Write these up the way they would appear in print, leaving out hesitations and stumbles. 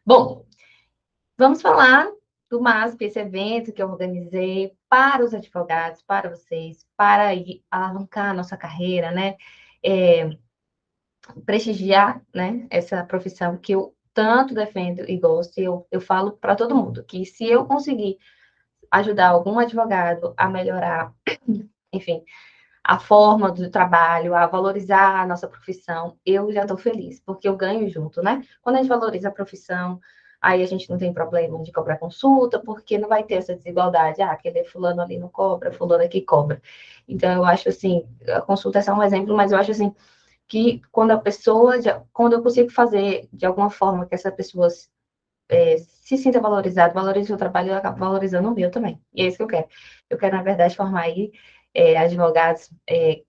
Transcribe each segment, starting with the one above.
Bom, vamos falar do MASP, esse evento que eu organizei para os advogados, para vocês, para alavancar a nossa carreira, né? É, prestigiar, né, essa profissão que eu tanto defendo e gosto. E eu falo para todo mundo que se eu conseguir ajudar algum advogado a melhorar, enfim, a forma do trabalho, a valorizar a nossa profissão, eu já estou feliz, porque eu ganho junto, né? Quando a gente valoriza a profissão, aí a gente não tem problema de cobrar consulta, porque não vai ter essa desigualdade. Ah, aquele fulano ali não cobra, fulano aqui cobra. Então, eu acho assim, a consulta é só um exemplo, mas eu acho assim, que quando a pessoa, quando eu consigo fazer de alguma forma que essa pessoa se sinta valorizada, valorize o trabalho, eu acabo valorizando o meu também. E é isso que eu quero. Eu quero, na verdade, formar aí advogados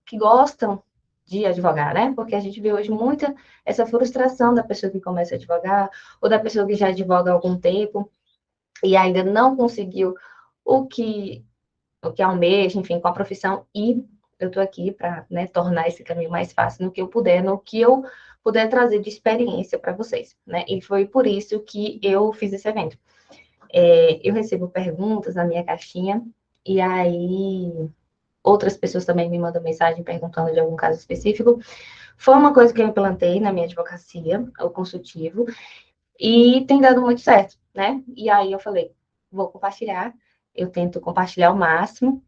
que gostam de advogar, né? Porque a gente vê hoje muita essa frustração da pessoa que começa a advogar, ou da pessoa que já advoga há algum tempo e ainda não conseguiu o que, o que almeja, enfim, com a profissão, e eu estou aqui para, né, tornar esse caminho mais fácil no que eu puder, no que eu puder trazer de experiência para vocês, né? E foi por isso que eu fiz esse evento. Eu recebo perguntas na minha caixinha, e aí outras pessoas também me mandam mensagem perguntando de algum caso específico. Foi uma coisa que eu implantei na minha advocacia, o consultivo, e tem dado muito certo, né? E aí eu falei, vou compartilhar, eu tento compartilhar ao máximo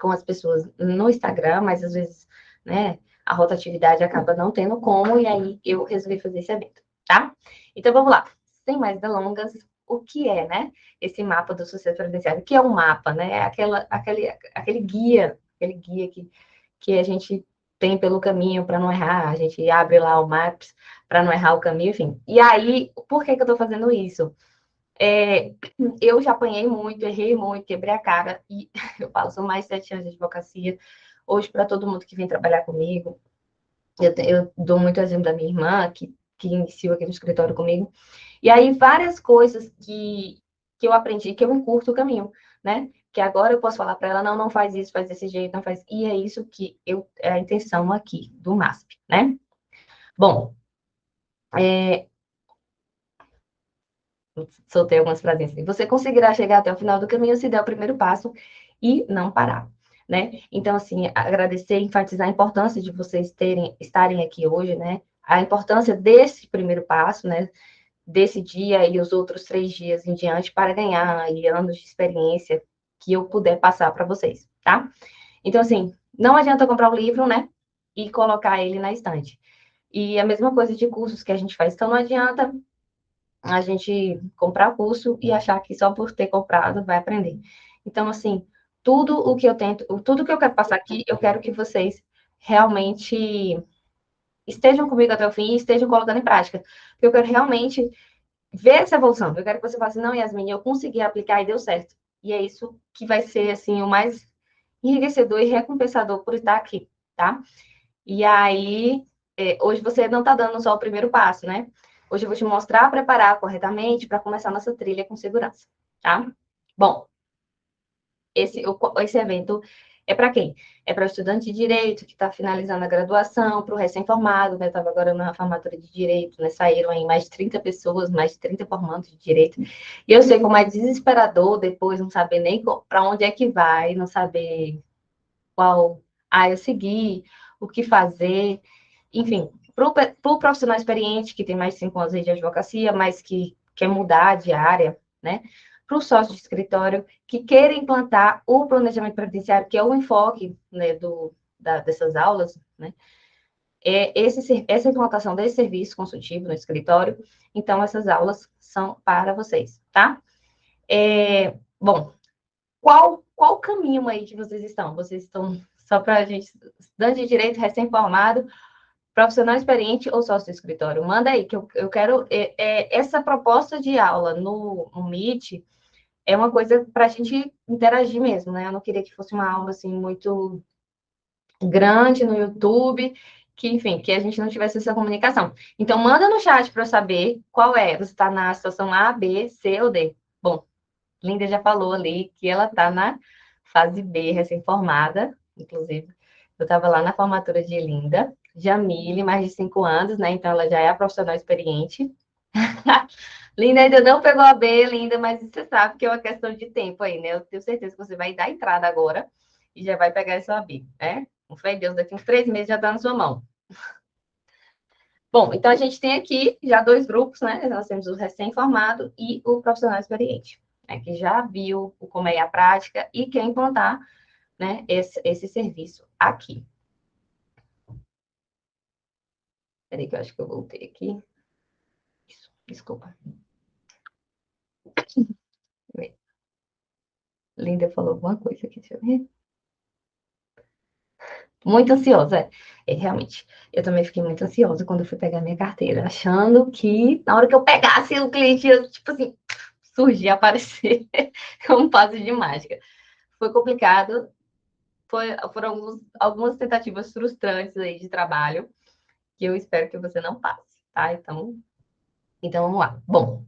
com as pessoas no Instagram, mas às vezes, né, a rotatividade acaba não tendo como, e aí eu resolvi fazer esse evento, tá? Então vamos lá, sem mais delongas, o que é, né, esse mapa do sucesso previdenciário? O que é um mapa, né? É aquele guia que a gente tem pelo caminho para não errar, a gente abre lá o Maps para não errar o caminho, enfim. E aí, por que que eu estou fazendo isso? Eu já apanhei muito, errei muito, quebrei a cara, e eu falo, são mais de 7 anos de advocacia. Hoje, para todo mundo que vem trabalhar comigo, eu dou muito exemplo da minha irmã, que iniciou aqui no escritório comigo, e aí várias coisas que eu aprendi, que eu encurto o caminho, né? Que agora eu posso falar para ela, não, não faz isso, faz desse jeito, não faz. E é isso que é a intenção aqui do MASP, né? Bom, soltei algumas frases assim. Você conseguirá chegar até o final do caminho se der o primeiro passo e não parar, né? Então, assim, agradecer, enfatizar a importância de vocês estarem aqui hoje, né? A importância desse primeiro passo, né? Desse dia e os outros 3 dias em diante para ganhar aí anos de experiência que eu puder passar para vocês, tá? Então, assim, não adianta comprar um livro, né? E colocar ele na estante. E a mesma coisa de cursos que a gente faz. Então, não adianta a gente comprar o curso e achar que só por ter comprado vai aprender. Então, assim, tudo o que eu tento, tudo que eu quero passar aqui, eu quero que vocês realmente estejam comigo até o fim e estejam colocando em prática. Porque eu quero realmente ver essa evolução. Eu quero que você faça, não, Yasmin, eu consegui aplicar e deu certo. E é isso que vai ser, assim, o mais enriquecedor e recompensador por estar aqui, tá? E aí, hoje você não está dando só o primeiro passo, né? Hoje eu vou te mostrar, preparar corretamente para começar a nossa trilha com segurança, tá? Bom, esse evento é para quem? É para o estudante de direito que está finalizando a graduação, para o recém-formado, né? Eu estava agora na formatura de direito, né? Saíram aí mais de 30 pessoas, mais de 30 formandos de direito. E eu sei como é desesperador depois não saber nem para onde é que vai, não saber qual área seguir, o que fazer. Enfim, para o profissional experiente, que tem mais de 5 anos de advocacia, mas que quer mudar de área, né? Para o sócio de escritório que queira implantar o planejamento previdenciário, que é o enfoque, né, dessas aulas, né? Essa implantação desse serviço consultivo no escritório. Então, essas aulas são para vocês, tá? Bom, qual caminho aí que vocês estão? Vocês estão só para a gente, estudante de direito recém-formado, profissional experiente ou sócio do escritório? Manda aí, que eu quero. Essa proposta de aula no Meet é uma coisa para a gente interagir mesmo, né? Eu não queria que fosse uma aula assim muito grande no YouTube, que, enfim, que a gente não tivesse essa comunicação. Então, manda no chat para eu saber qual é. Você está na situação A, B, C ou D? Bom, Linda já falou ali que ela está na fase B, recém-formada, inclusive. Eu estava lá na formatura de Linda. Jamile, mais de 5 anos, né? Então, ela já é a profissional experiente. Linda ainda não pegou a B, Linda, mas você sabe que é uma questão de tempo aí, né? Eu tenho certeza que você vai dar entrada agora e já vai pegar essa B, né? Com fé em Deus, daqui uns 3 meses já está na sua mão. Bom, então a gente tem aqui já dois grupos, né? Nós temos o recém-formado e o profissional experiente, né? Que já viu como é a prática e quer implantar, né, esse serviço aqui. Peraí que eu acho que eu voltei aqui. Isso, desculpa. Linda falou alguma coisa aqui, deixa eu ver. Muito ansiosa, realmente. Eu também fiquei muito ansiosa quando eu fui pegar minha carteira, achando que na hora que eu pegasse o cliente ia, tipo assim, surgir, aparecer como um passe de mágica. Foi complicado, foram algumas tentativas frustrantes aí de trabalho, que eu espero que você não passe, tá? Então vamos lá. Bom,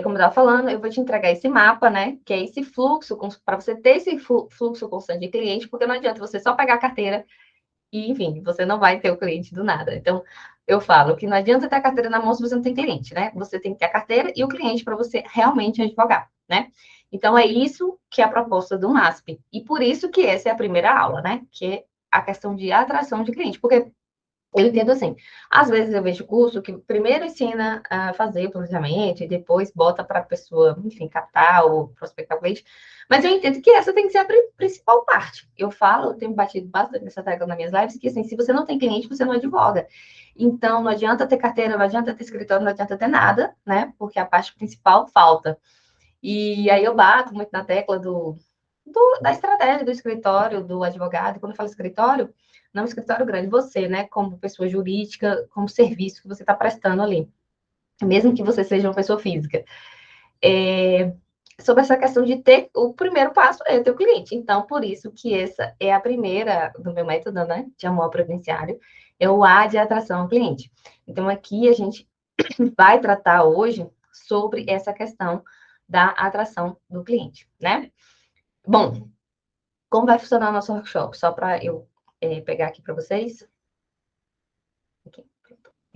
como eu estava falando, eu vou te entregar esse mapa, né? Que é esse fluxo, para você ter esse fluxo constante de cliente, porque não adianta você só pegar a carteira e, enfim, você não vai ter o cliente do nada. Então, eu falo que não adianta ter a carteira na mão se você não tem cliente, né? Você tem que ter a carteira e o cliente para você realmente advogar, né? Então, é isso que é a proposta do MASP. E por isso que essa é a primeira aula, né? Que é a questão de atração de cliente. Porque eu entendo assim, às vezes eu vejo curso que primeiro ensina a fazer o planejamento e depois bota para a pessoa, enfim, captar ou prospectar o cliente, mas eu entendo que essa tem que ser a principal parte. Eu falo, eu tenho batido bastante nessa tecla nas minhas lives, que assim, se você não tem cliente, você não advoga. Então, não adianta ter carteira, não adianta ter escritório, não adianta ter nada, né? Porque a parte principal falta. E aí eu bato muito na tecla da estratégia do escritório, do advogado. Quando eu falo escritório, não escritório grande, você, né, como pessoa jurídica, como serviço que você está prestando ali, mesmo que você seja uma pessoa física. Sobre essa questão de ter, o primeiro passo é ter o cliente. Então, por isso que essa é a primeira do meu método, né, de amor previdenciário, é o A de atração ao cliente. Então, aqui a gente vai tratar hoje sobre essa questão da atração do cliente, né? Bom, como vai funcionar o nosso workshop? Só para eu pegar aqui para vocês. Aqui,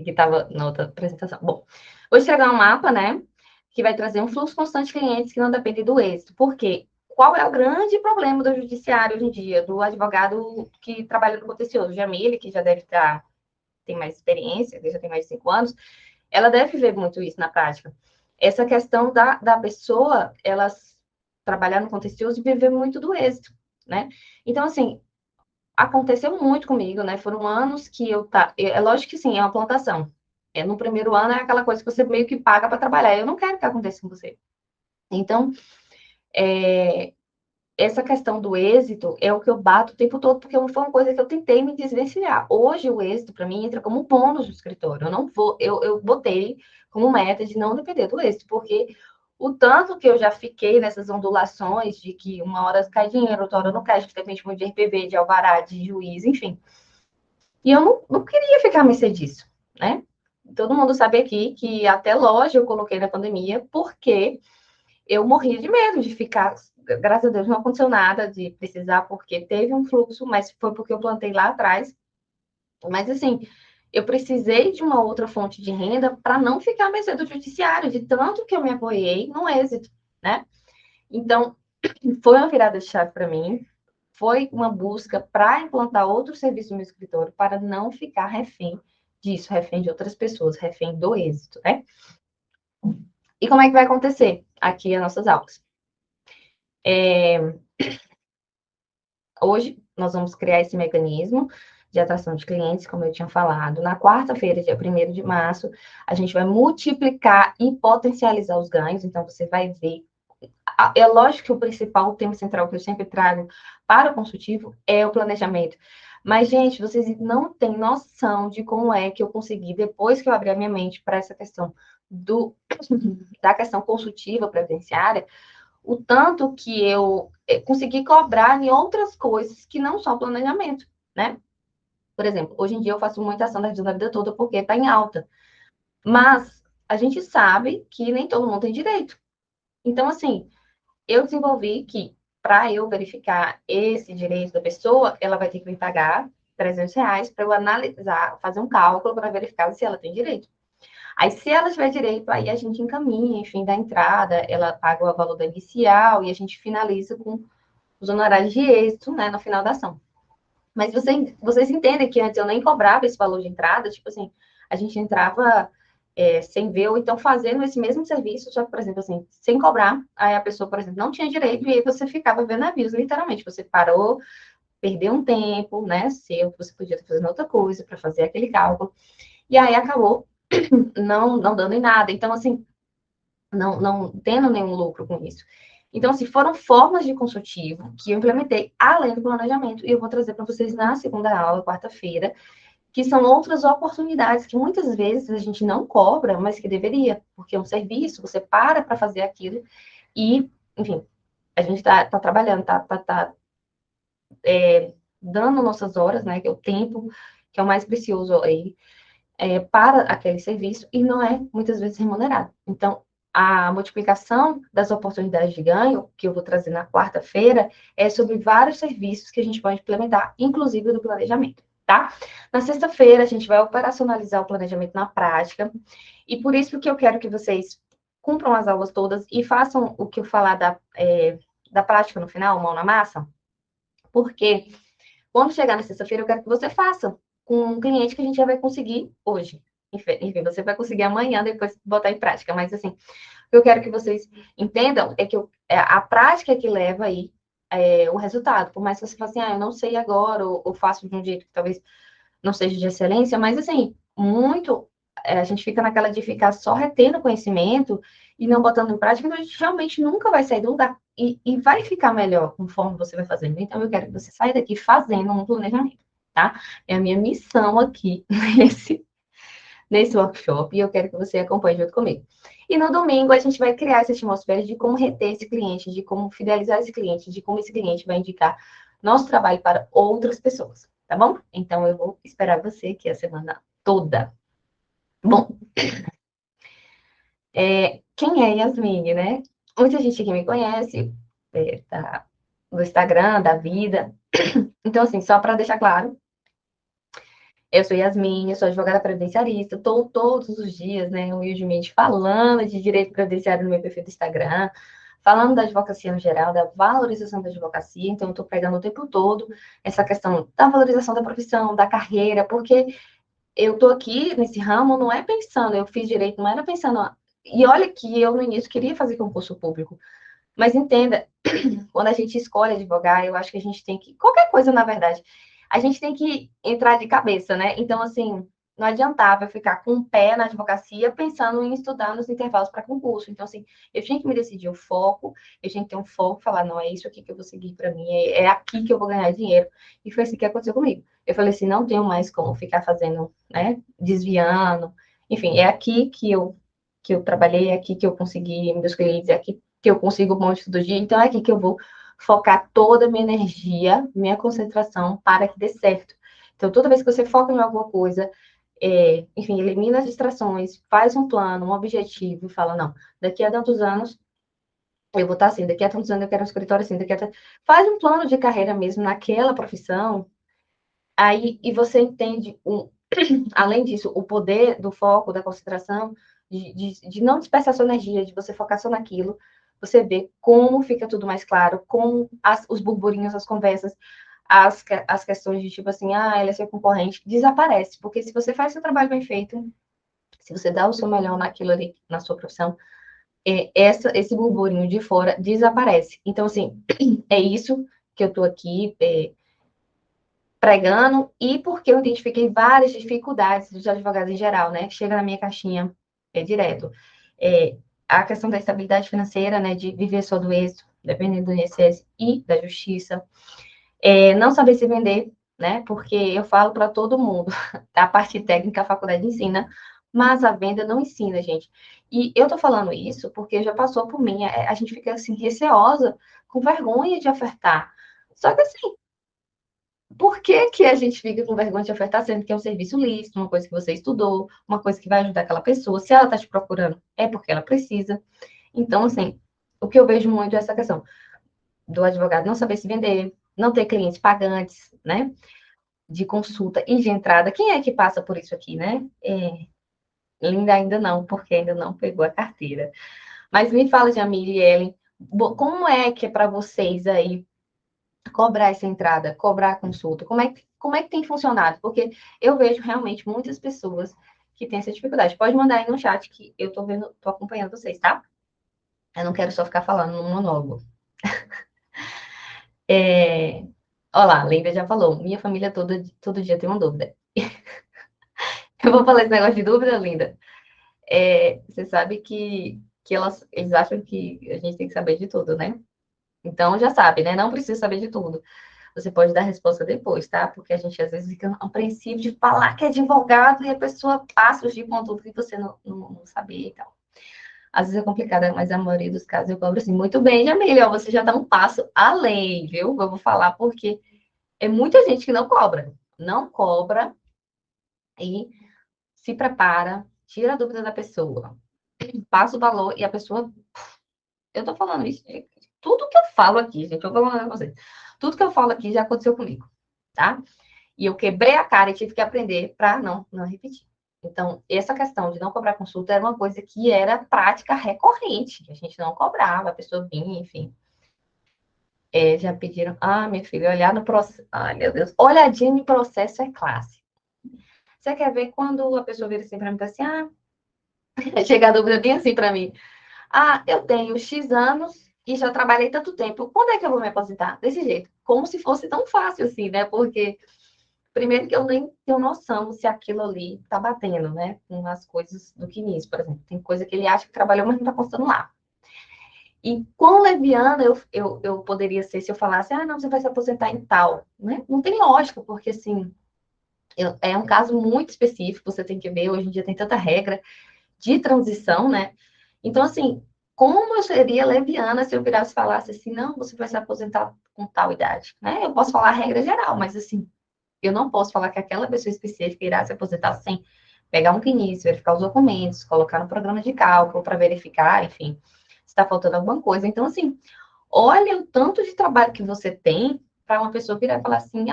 que estava na outra apresentação. Bom, vou entregar um mapa, né? Que vai trazer um fluxo constante de clientes que não depende do êxito. Por quê? Qual é o grande problema do judiciário hoje em dia, do advogado que trabalha no contencioso? Jamile, que já deve estar, tem mais experiência, que já tem mais de 5 anos, ela deve ver muito isso na prática. Essa questão da pessoa, ela trabalhar no contencioso e viver muito do êxito, né? Então, assim, aconteceu muito comigo, né? Foram anos que eu tá. É lógico que sim, é uma plantação. No primeiro ano é aquela coisa que você meio que paga para trabalhar. Eu não quero que aconteça com você. Então, é, essa questão do êxito é o que eu bato o tempo todo, porque foi uma coisa que eu tentei me desvencilhar. Hoje, o êxito, para mim, entra como bônus do escritório. Eu não vou, eu botei como meta de não depender do êxito, porque o tanto que eu já fiquei nessas ondulações de que uma hora cai dinheiro, outra hora não cai, a gente depende muito de RPV, de alvará, de juiz, enfim. E eu não queria ficar à mercê disso, né? Todo mundo sabe aqui que até loja eu coloquei na pandemia, porque eu morria de medo de ficar. Graças a Deus não aconteceu nada de precisar, porque teve um fluxo, mas foi porque eu plantei lá atrás. Mas assim, eu precisei de uma outra fonte de renda para não ficar à mercê do judiciário, de tanto que eu me apoiei no êxito, né? Então, foi uma virada de chave para mim, foi uma busca para implantar outro serviço no meu escritório, para não ficar refém disso, refém de outras pessoas, refém do êxito, né? E como é que vai acontecer aqui as nossas aulas? Hoje, nós vamos criar esse mecanismo de atração de clientes, como eu tinha falado. Na quarta-feira, dia 1º de março, a gente vai multiplicar e potencializar os ganhos. Então, você vai ver. É lógico que o principal tema central que eu sempre trago para o consultivo é o planejamento. Mas, gente, vocês não têm noção de como é que eu consegui, depois que eu abri a minha mente para essa questão da questão consultiva previdenciária, o tanto que eu consegui cobrar em outras coisas que não só planejamento, né? Por exemplo, hoje em dia eu faço muita ação da revisão da vida toda porque está em alta. Mas a gente sabe que nem todo mundo tem direito. Então, assim, eu desenvolvi que para eu verificar esse direito da pessoa, ela vai ter que me pagar R$ 300 para eu analisar, fazer um cálculo para verificar se ela tem direito. Aí, se ela tiver direito, aí a gente encaminha, enfim, da entrada, ela paga o valor da inicial e a gente finaliza com os honorários de êxito, né, no final da ação. Mas vocês entendem que antes eu nem cobrava esse valor de entrada, tipo assim, a gente entrava sem ver, ou então fazendo esse mesmo serviço, só que, por exemplo, assim, sem cobrar, aí a pessoa, por exemplo, não tinha direito, e aí você ficava vendo navios, literalmente, você parou, perdeu um tempo, né, seu, você podia estar fazendo outra coisa para fazer aquele cálculo, e aí acabou não dando em nada. Então, assim, não tendo nenhum lucro com isso. Então, assim, foram formas de consultivo que eu implementei além do planejamento. E eu vou trazer para vocês na segunda aula, quarta-feira, que são outras oportunidades que muitas vezes a gente não cobra, mas que deveria, porque é um serviço, você para fazer aquilo e, enfim, a gente está trabalhando, tá dando nossas horas, né, que é o tempo, que é o mais precioso aí, para aquele serviço e não é muitas vezes remunerado. Então, a multiplicação das oportunidades de ganho, que eu vou trazer na quarta-feira, é sobre vários serviços que a gente pode implementar, inclusive do planejamento, tá? Na sexta-feira, a gente vai operacionalizar o planejamento na prática, e por isso que eu quero que vocês cumpram as aulas todas e façam o que eu falar da prática no final, mão na massa, porque quando chegar na sexta-feira, eu quero que você faça com um cliente que a gente já vai conseguir hoje. Enfim, você vai conseguir amanhã, depois botar em prática. Mas, assim, o que eu quero que vocês entendam é que a prática que leva aí o resultado. Por mais que você fale assim, eu não sei agora, ou faço de um jeito que talvez não seja de excelência, mas, assim, muito a gente fica naquela de ficar só retendo conhecimento e não botando em prática, então a gente realmente nunca vai sair do lugar. E vai ficar melhor conforme você vai fazendo. Então, eu quero que você saia daqui fazendo um planejamento, tá? É a minha missão aqui nesse workshop e eu quero que você acompanhe junto comigo. E no domingo, a gente vai criar essa atmosfera de como reter esse cliente, de como fidelizar esse cliente, de como esse cliente vai indicar nosso trabalho para outras pessoas, tá bom? Então, eu vou esperar você aqui a semana toda. Bom, quem é Yasmine, né? Muita gente aqui me conhece, do Instagram, da vida. Então, assim, só para deixar claro, eu sou Yasmine, eu sou advogada previdenciarista, estou todos os dias, né, humildemente, falando de direito previdenciário no meu perfil do Instagram, falando da advocacia no geral, da valorização da advocacia, então eu estou pegando o tempo todo essa questão da valorização da profissão, da carreira, porque eu estou aqui nesse ramo, não é pensando, eu fiz direito, não era pensando, e olha que eu no início queria fazer concurso público, mas entenda, quando a gente escolhe advogar, eu acho que a gente tem que, qualquer coisa na verdade, a gente tem que entrar de cabeça, né? Então, assim, não adiantava eu ficar com o pé na advocacia pensando em estudar nos intervalos para concurso. Então, assim, eu tinha que me decidir o foco, eu tinha que ter um foco, falar, não, é isso aqui que eu vou seguir para mim, é aqui que eu vou ganhar dinheiro. E foi assim que aconteceu comigo. Eu falei assim, não tenho mais como ficar fazendo, né, desviando. Enfim, é aqui que eu trabalhei, é aqui que eu consegui meus clientes, é aqui que eu consigo um monte todo dia, então é aqui que eu vou focar toda a minha energia, minha concentração para que dê certo. Então, toda vez que você foca em alguma coisa, enfim, elimina as distrações, faz um plano, um objetivo, e fala, não, daqui a tantos anos eu vou estar assim, daqui a tantos anos eu quero um escritório assim, Faz um plano de carreira mesmo naquela profissão, aí, e você entende, além disso, o poder do foco, da concentração, de não dispersar sua energia, de você focar só naquilo, você vê como fica tudo mais claro, como os burburinhos, as conversas, as questões de tipo assim, ele é seu concorrente, desaparece. Porque se você faz seu trabalho bem feito, se você dá o seu melhor naquilo ali, na sua profissão, esse burburinho de fora desaparece. Então, assim, é isso que eu estou aqui pregando, e porque eu identifiquei várias dificuldades dos advogados em geral, né? Que chega na minha caixinha direto. É, a questão da estabilidade financeira, né? De viver só do êxito, dependendo do INSS e da justiça. Não saber se vender, né? Porque eu falo para todo mundo, a parte técnica a faculdade ensina, mas a venda não ensina, gente. E eu tô falando isso porque já passou por mim, a gente fica assim, receosa, com vergonha de ofertar. Só que assim, por que que a gente fica com vergonha de ofertar, sendo que é um serviço lícito, uma coisa que você estudou, uma coisa que vai ajudar aquela pessoa? Se ela está te procurando, é porque ela precisa. Então, assim, o que eu vejo muito é essa questão do advogado não saber se vender, não ter clientes pagantes, né? De consulta e de entrada. Quem é que passa por isso aqui, né? Linda ainda não, porque ainda não pegou a carteira. Mas me fala, Jamile e Ellen, como é que é para vocês aí cobrar essa entrada, cobrar a consulta? Como é que tem funcionado? Porque eu vejo realmente muitas pessoas que têm essa dificuldade. Pode mandar aí no chat que eu tô vendo, tô acompanhando vocês, tá? Eu não quero só ficar falando no monólogo. É... Olha lá, a Linda já falou. Minha família toda, todo dia tem uma dúvida. Eu vou falar esse negócio de dúvida, Linda. Você sabe que eles acham que a gente tem que saber de tudo, né? Então já sabe, né? Não precisa saber de tudo. Você pode dar a resposta depois, tá? Porque a gente às vezes fica apreensivo de falar que é advogado e a pessoa passa os de conteúdo que você não sabia e tal. Às vezes é complicado, mas a maioria dos casos eu cobro assim, muito bem, Jamília, você já dá um passo além, viu? Eu vou falar porque é muita gente que não cobra. Não cobra e se prepara, tira a dúvida da pessoa, passa o valor e a pessoa. Eu tô falando isso, tudo que eu falo aqui, gente, eu vou falar com vocês. Tudo que eu falo aqui já aconteceu comigo, tá? E eu quebrei a cara e tive que aprender para não repetir. Então, essa questão de não cobrar consulta era uma coisa que era prática recorrente. A gente não cobrava, a pessoa vinha, enfim. Já pediram. Ah, minha filha, olhar no processo. Ai, meu Deus. Olhadinha no processo é clássico. Você quer ver quando a pessoa vira assim para mim e fala assim: chega a dúvida bem assim para mim. Eu tenho X anos e já trabalhei tanto tempo. Quando é que eu vou me aposentar? Desse jeito. Como se fosse tão fácil assim, né? Porque primeiro que eu nem tenho noção se aquilo ali tá batendo, né? Com as coisas do início, por exemplo. Tem coisa que ele acha que trabalhou, mas não tá constando lá. E quão leviana eu poderia ser se eu falasse, não, você vai se aposentar em tal, né? Não tem lógica, porque assim, é um caso muito específico, você tem que ver, hoje em dia tem tanta regra de transição, né? Então, assim, como eu seria leviana se eu virasse e falasse assim, não, você vai se aposentar com tal idade, né? Eu posso falar a regra geral, mas assim, eu não posso falar que aquela pessoa específica irá se aposentar sem pegar um quinis, verificar os documentos, colocar no programa de cálculo para verificar, enfim, se está faltando alguma coisa. Então, assim, olha o tanto de trabalho que você tem para uma pessoa virar e falar assim,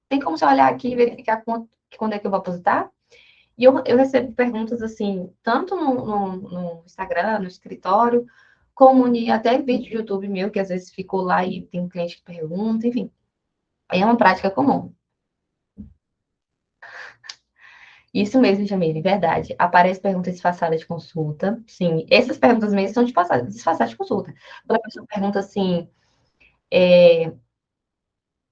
tem como você olhar aqui e verificar quando é que eu vou aposentar? E eu recebo perguntas assim, tanto no Instagram, no escritório, como até vídeo do YouTube meu, que às vezes ficou lá e tem um cliente que pergunta, enfim. É uma prática comum. Isso mesmo, Jamile, verdade. Aparece pergunta disfarçada de consulta. Sim, essas perguntas mesmo são disfarçadas de consulta. Quando a pessoa pergunta assim,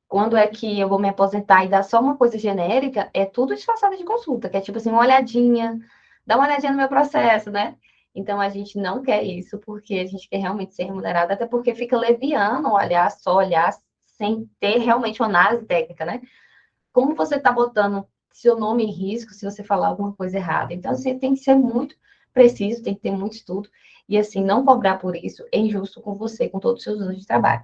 quando é que eu vou me aposentar e dá só uma coisa genérica, é tudo disfarçado de consulta, que é tipo assim, uma olhadinha, dá uma olhadinha no meu processo, né? Então a gente não quer isso, porque a gente quer realmente ser remunerado, até porque fica leviano olhar, só olhar, sem ter realmente uma análise técnica, né? Como você está botando seu nome em risco se você falar alguma coisa errada. Então, você tem que ser muito preciso, tem que ter muito estudo, e assim, não cobrar por isso é injusto com você, com todos os seus anos de trabalho.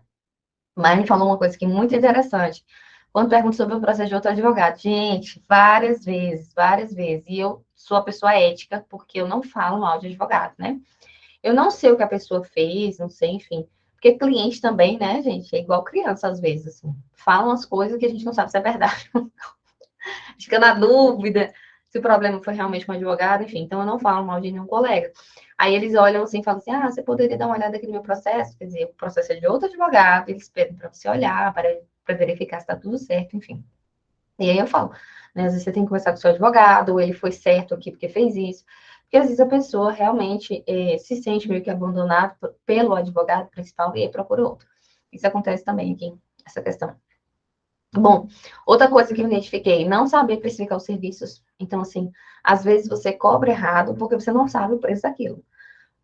Mas me falou uma coisa que é muito interessante. Quando pergunto sobre o processo de outro advogado, gente, várias vezes. E eu sou a pessoa ética, porque eu não falo mal de advogado, né? Eu não sei o que a pessoa fez, não sei, enfim. Porque cliente também, né, gente, é igual criança às vezes, assim. Falam as coisas que a gente não sabe se é verdade. Fica na dúvida se o problema foi realmente um advogado, enfim. Então, eu não falo mal de nenhum colega. Aí eles olham assim e falam assim: você poderia dar uma olhada aqui no meu processo? Quer dizer, o processo é de outro advogado, eles pedem para você olhar, para verificar se está tudo certo, enfim. E aí eu falo, né? Às vezes você tem que conversar com o seu advogado, ou ele foi certo aqui porque fez isso. Porque às vezes a pessoa realmente se sente meio que abandonada pelo advogado principal e aí procura outro. Isso acontece também aqui, essa questão. Bom, outra coisa que eu identifiquei, não saber precificar os serviços. Então, assim, às vezes você cobra errado porque você não sabe o preço daquilo.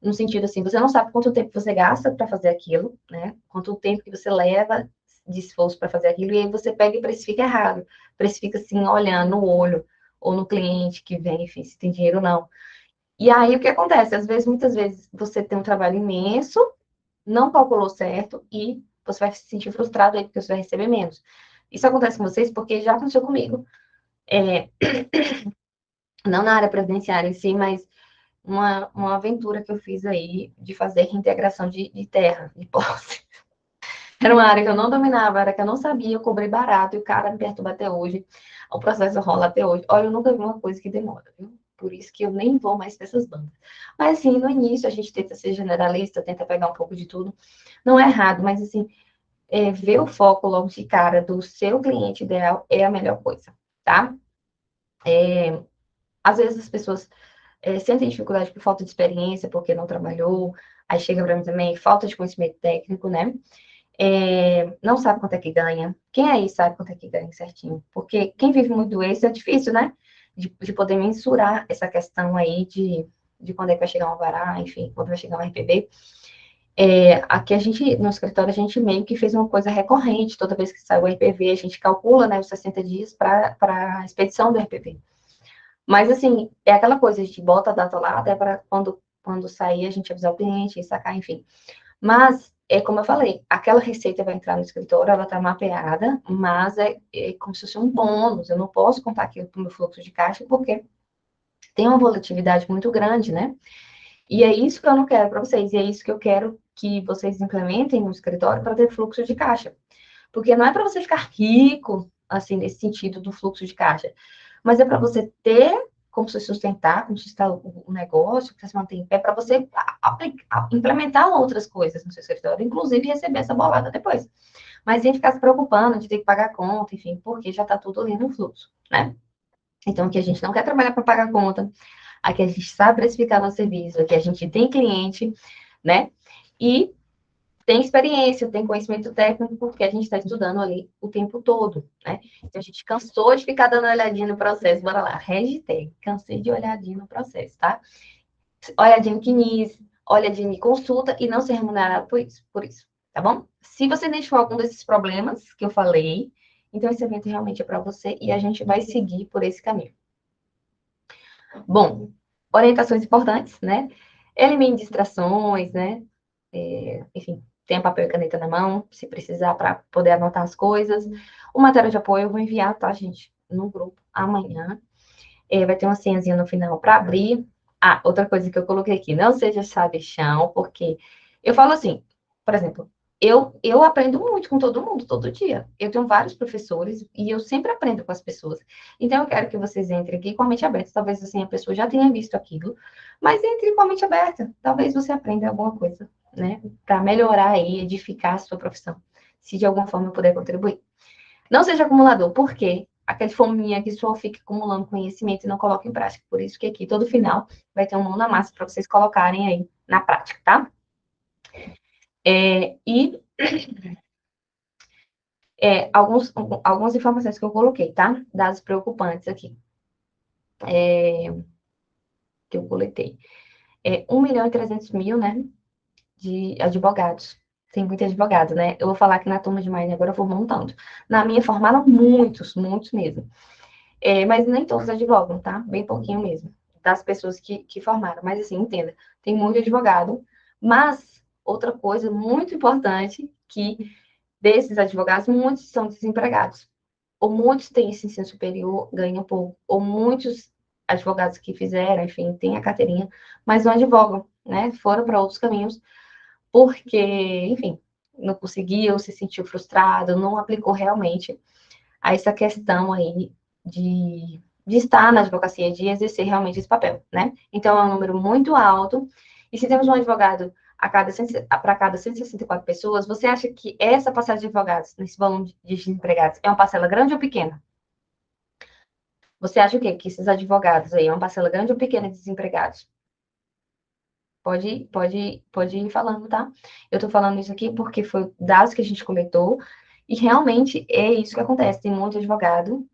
No sentido assim, você não sabe quanto tempo você gasta para fazer aquilo, né? Quanto tempo que você leva de esforço para fazer aquilo, e aí você pega e precifica errado. Precifica assim, olhando no olho, ou no cliente que vem, enfim, se tem dinheiro ou não. E aí o que acontece? Às vezes, muitas vezes, você tem um trabalho imenso, não calculou certo, e você vai se sentir frustrado aí, porque você vai receber menos. Isso acontece com vocês porque já aconteceu comigo. É, não na área previdenciária em si, mas uma aventura que eu fiz aí de fazer reintegração de terra, de posse. Era uma área que eu não dominava, era que eu não sabia, eu cobrei barato e o cara me perturba até hoje. O processo rola até hoje. Olha, eu nunca vi uma coisa que demora, viu? Por isso que eu nem vou mais para essas bandas. Mas, assim, no início a gente tenta ser generalista, tenta pegar um pouco de tudo. Não é errado, mas, assim, ver o foco logo de cara do seu cliente ideal é a melhor coisa, tá? Às vezes as pessoas sentem dificuldade por falta de experiência, porque não trabalhou, aí chega para mim também, falta de conhecimento técnico, né? Não sabe quanto é que ganha. Quem aí sabe quanto é que ganha certinho? Porque quem vive muito do é difícil, né? De poder mensurar essa questão aí de quando é que vai chegar um alvará, enfim, quando vai chegar um RPB. Aqui a gente, no escritório, a gente meio que fez uma coisa recorrente, toda vez que sai o RPV, a gente calcula, né, os 60 dias para a expedição do RPV. Mas, assim, é aquela coisa, a gente bota a data lá, até para quando sair, a gente avisar o cliente, sacar, enfim. Mas, como eu falei, aquela receita vai entrar no escritório, ela está mapeada, mas é como se fosse um bônus, eu não posso contar aquilo para o meu fluxo de caixa, porque tem uma volatilidade muito grande, né? E é isso que eu não quero para vocês, e é isso que eu quero que vocês implementem no escritório para ter fluxo de caixa. Porque não é para você ficar rico, assim, nesse sentido do fluxo de caixa, mas é para você ter como se sustentar, como sustentar o negócio, para se manter em pé, para você implementar outras coisas no seu escritório, inclusive receber essa bolada depois. Mas sem ficar se preocupando de ter que pagar conta, enfim, porque já está tudo ali no fluxo, né? Então, aqui a gente não quer trabalhar para pagar conta, aqui a gente sabe precificar nosso serviço, aqui a gente tem cliente, né? E tem experiência, tem conhecimento técnico, porque a gente está estudando ali o tempo todo, né? Então, a gente cansou de ficar dando olhadinha no processo. Bora lá, hashtag, cansei de olhadinha no processo, tá? Olhadinha no CNIS, olhadinha em consulta e não ser remunerado por isso, tá bom? Se você identificou algum desses problemas que eu falei, então esse evento realmente é para você e a gente vai seguir por esse caminho. Bom, orientações importantes, né? Elimine distrações, né? Enfim, tenha papel e caneta na mão, se precisar, para poder anotar as coisas. O material de apoio eu vou enviar, tá, gente? No grupo amanhã. Vai ter uma senhazinha no final para abrir. Ah, outra coisa que eu coloquei aqui, não seja sabichão, porque eu falo assim, por exemplo, eu aprendo muito com todo mundo, todo dia. Eu tenho vários professores e eu sempre aprendo com as pessoas. Então, eu quero que vocês entrem aqui com a mente aberta. Talvez, assim, a pessoa já tenha visto aquilo, mas entre com a mente aberta. Talvez você aprenda alguma coisa, né? Para melhorar e edificar a sua profissão. Se de alguma forma eu puder contribuir. Não seja acumulador, por quê? Aquele fominha que só fica acumulando conhecimento e não coloca em prática. Por isso que aqui, todo final, vai ter um mão na massa para vocês colocarem aí na prática, tá? E algumas informações que eu coloquei, tá? Dados preocupantes aqui, que eu coletei. 1.300.000, né, de advogados. Tem muito advogado, né? Eu vou falar que na turma de Mining agora eu vou montando. Na minha formaram muitos, muitos mesmo. Mas nem todos advogam, tá? Bem pouquinho mesmo, das pessoas que formaram. Mas, assim, entenda, tem muito advogado. Mas, outra coisa muito importante, que desses advogados, muitos são desempregados. Ou muitos têm esse ensino superior, ganham pouco. Ou muitos advogados que fizeram, enfim, têm a carteirinha, mas não advogam, né? Foram para outros caminhos, porque, enfim, não conseguiu, se sentiu frustrado, não aplicou realmente a essa questão aí de estar na advocacia, de exercer realmente esse papel, né? Então, é um número muito alto. E se temos um advogado para cada 164 pessoas, você acha que essa passagem de advogados, nesse volume de desempregados, é uma parcela grande ou pequena? Você acha o quê? Que esses advogados aí é uma parcela grande ou pequena de desempregados? Pode ir falando, tá? Eu tô falando isso aqui porque foi dados que a gente coletou e realmente é isso que acontece. Tem muito advogado,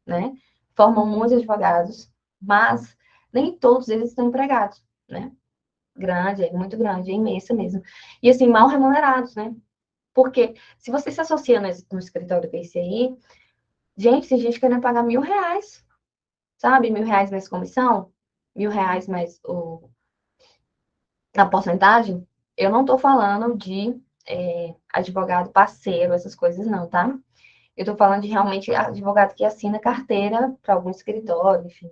né? Formam muitos advogados, mas nem todos eles estão empregados, né? Grande, é muito grande, é imensa mesmo. E assim, mal remunerados, né? Porque se você se associa no escritório desse aí, gente, tem gente querendo pagar R$ 1.000, sabe? R$ 1.000 mais comissão, R$ 1.000 mais a porcentagem. Eu não tô falando de advogado parceiro, essas coisas não, tá? Eu tô falando de realmente advogado que assina carteira para algum escritório, enfim.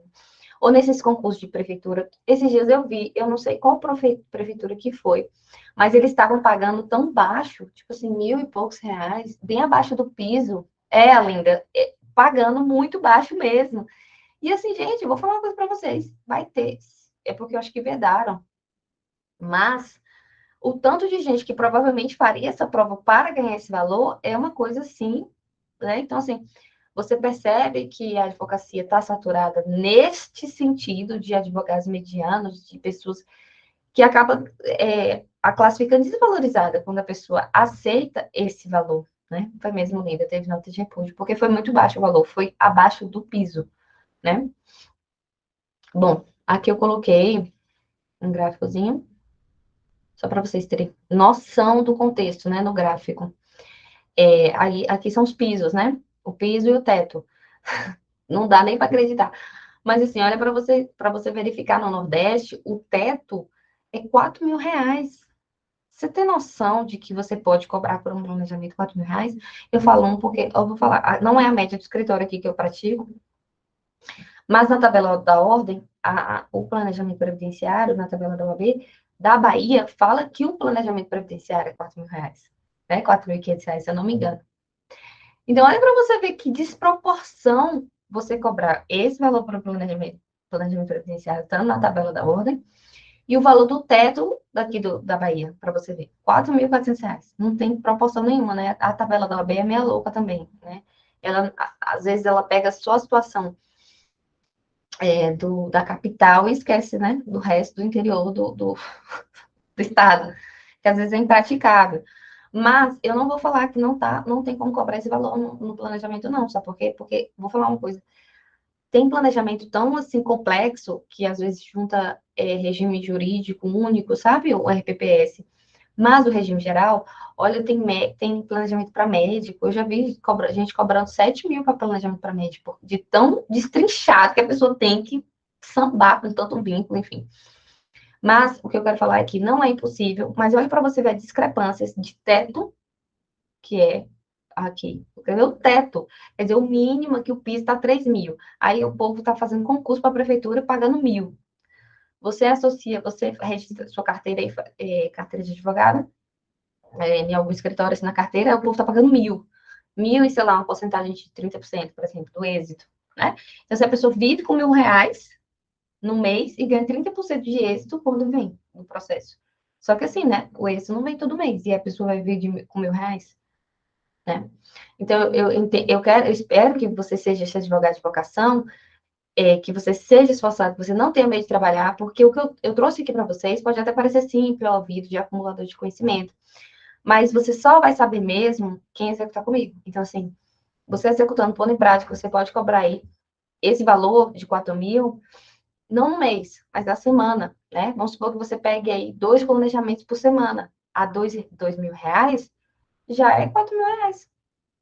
Ou nesses concursos de prefeitura. Esses dias eu vi, eu não sei qual prefeitura que foi, mas eles estavam pagando tão baixo, tipo assim, 1.000 e poucos reais, bem abaixo do piso. Linda, pagando muito baixo mesmo. E assim, gente, eu vou falar uma coisa para vocês. Vai ter. É porque eu acho que vedaram. Mas o tanto de gente que provavelmente faria essa prova para ganhar esse valor é uma coisa assim, né? Então, assim, você percebe que a advocacia está saturada neste sentido de advogados medianos, de pessoas que acaba a classe fica desvalorizada quando a pessoa aceita esse valor, né? Foi mesmo linda, teve nota de repúdio, porque foi muito baixo o valor, foi abaixo do piso, né? Bom, aqui eu coloquei um gráficozinho, só para vocês terem noção do contexto, né, no gráfico. Aí, aqui são os pisos, né? O piso e o teto. Não dá nem para acreditar. Mas assim, olha para você verificar no Nordeste, o teto é R$ 4.000. Você tem noção de que você pode cobrar por um planejamento R$ 4.000? Eu falo um porque, eu vou falar, não é a média do escritório aqui que eu pratico, mas na tabela da ordem, o planejamento previdenciário, na tabela da OAB, da Bahia, fala que o planejamento previdenciário é R$ 4.000, né? R$ 4.500, se eu não me engano. Então, olha para você ver que desproporção você cobrar esse valor para o planejamento previdenciário, estando na tabela da ordem, e o valor do teto daqui da Bahia, para você ver. R$ 4.400. Não tem proporção nenhuma, né? A tabela da OAB é meia louca também, né? Ela, às vezes, ela pega só a situação da capital e esquece, né? Do resto do interior do estado, que às vezes é impraticável. Mas eu não vou falar que não tem como cobrar esse valor no planejamento, não, sabe por quê? Porque, vou falar uma coisa, tem planejamento tão assim complexo que às vezes junta regime jurídico único, sabe? O RPPS. Mas o regime geral, olha, tem planejamento para médico. Eu já vi gente cobrando 7.000 para planejamento para médico, de tão destrinchado que a pessoa tem que sambar com tanto vínculo, enfim. Mas o que eu quero falar é que não é impossível, mas olha para você ver as discrepâncias de teto, que é aqui. Entendeu? O teto, quer dizer, o mínimo que o piso está 3.000. Aí o povo está fazendo concurso para a prefeitura pagando 1.000. Você registra sua carteira, carteira de advogado, em algum escritório assim, na carteira, o povo está pagando 1.000. 1.000 e, sei lá, uma porcentagem de 30%, por exemplo, do êxito. Né? Então, se a pessoa vive com R$ 1.000 no mês e ganha 30% de êxito quando vem no processo. Só que assim, né? O êxito não vem todo mês e a pessoa vai vir com R$ 1.000, né? Então, eu espero que você seja esse advogado de vocação, que você seja esforçado, que você não tenha medo de trabalhar, porque o que eu trouxe aqui para vocês pode até parecer simples ao ouvido de acumulador de conhecimento, mas você só vai saber mesmo quem executar comigo. Então, assim, você executando, pondo em prática, você pode cobrar aí esse valor de 4.000, não no mês, mas na semana, né? Vamos supor que você pegue aí 2 planejamentos por semana, a R$ 2.000, já é R$ 4.000,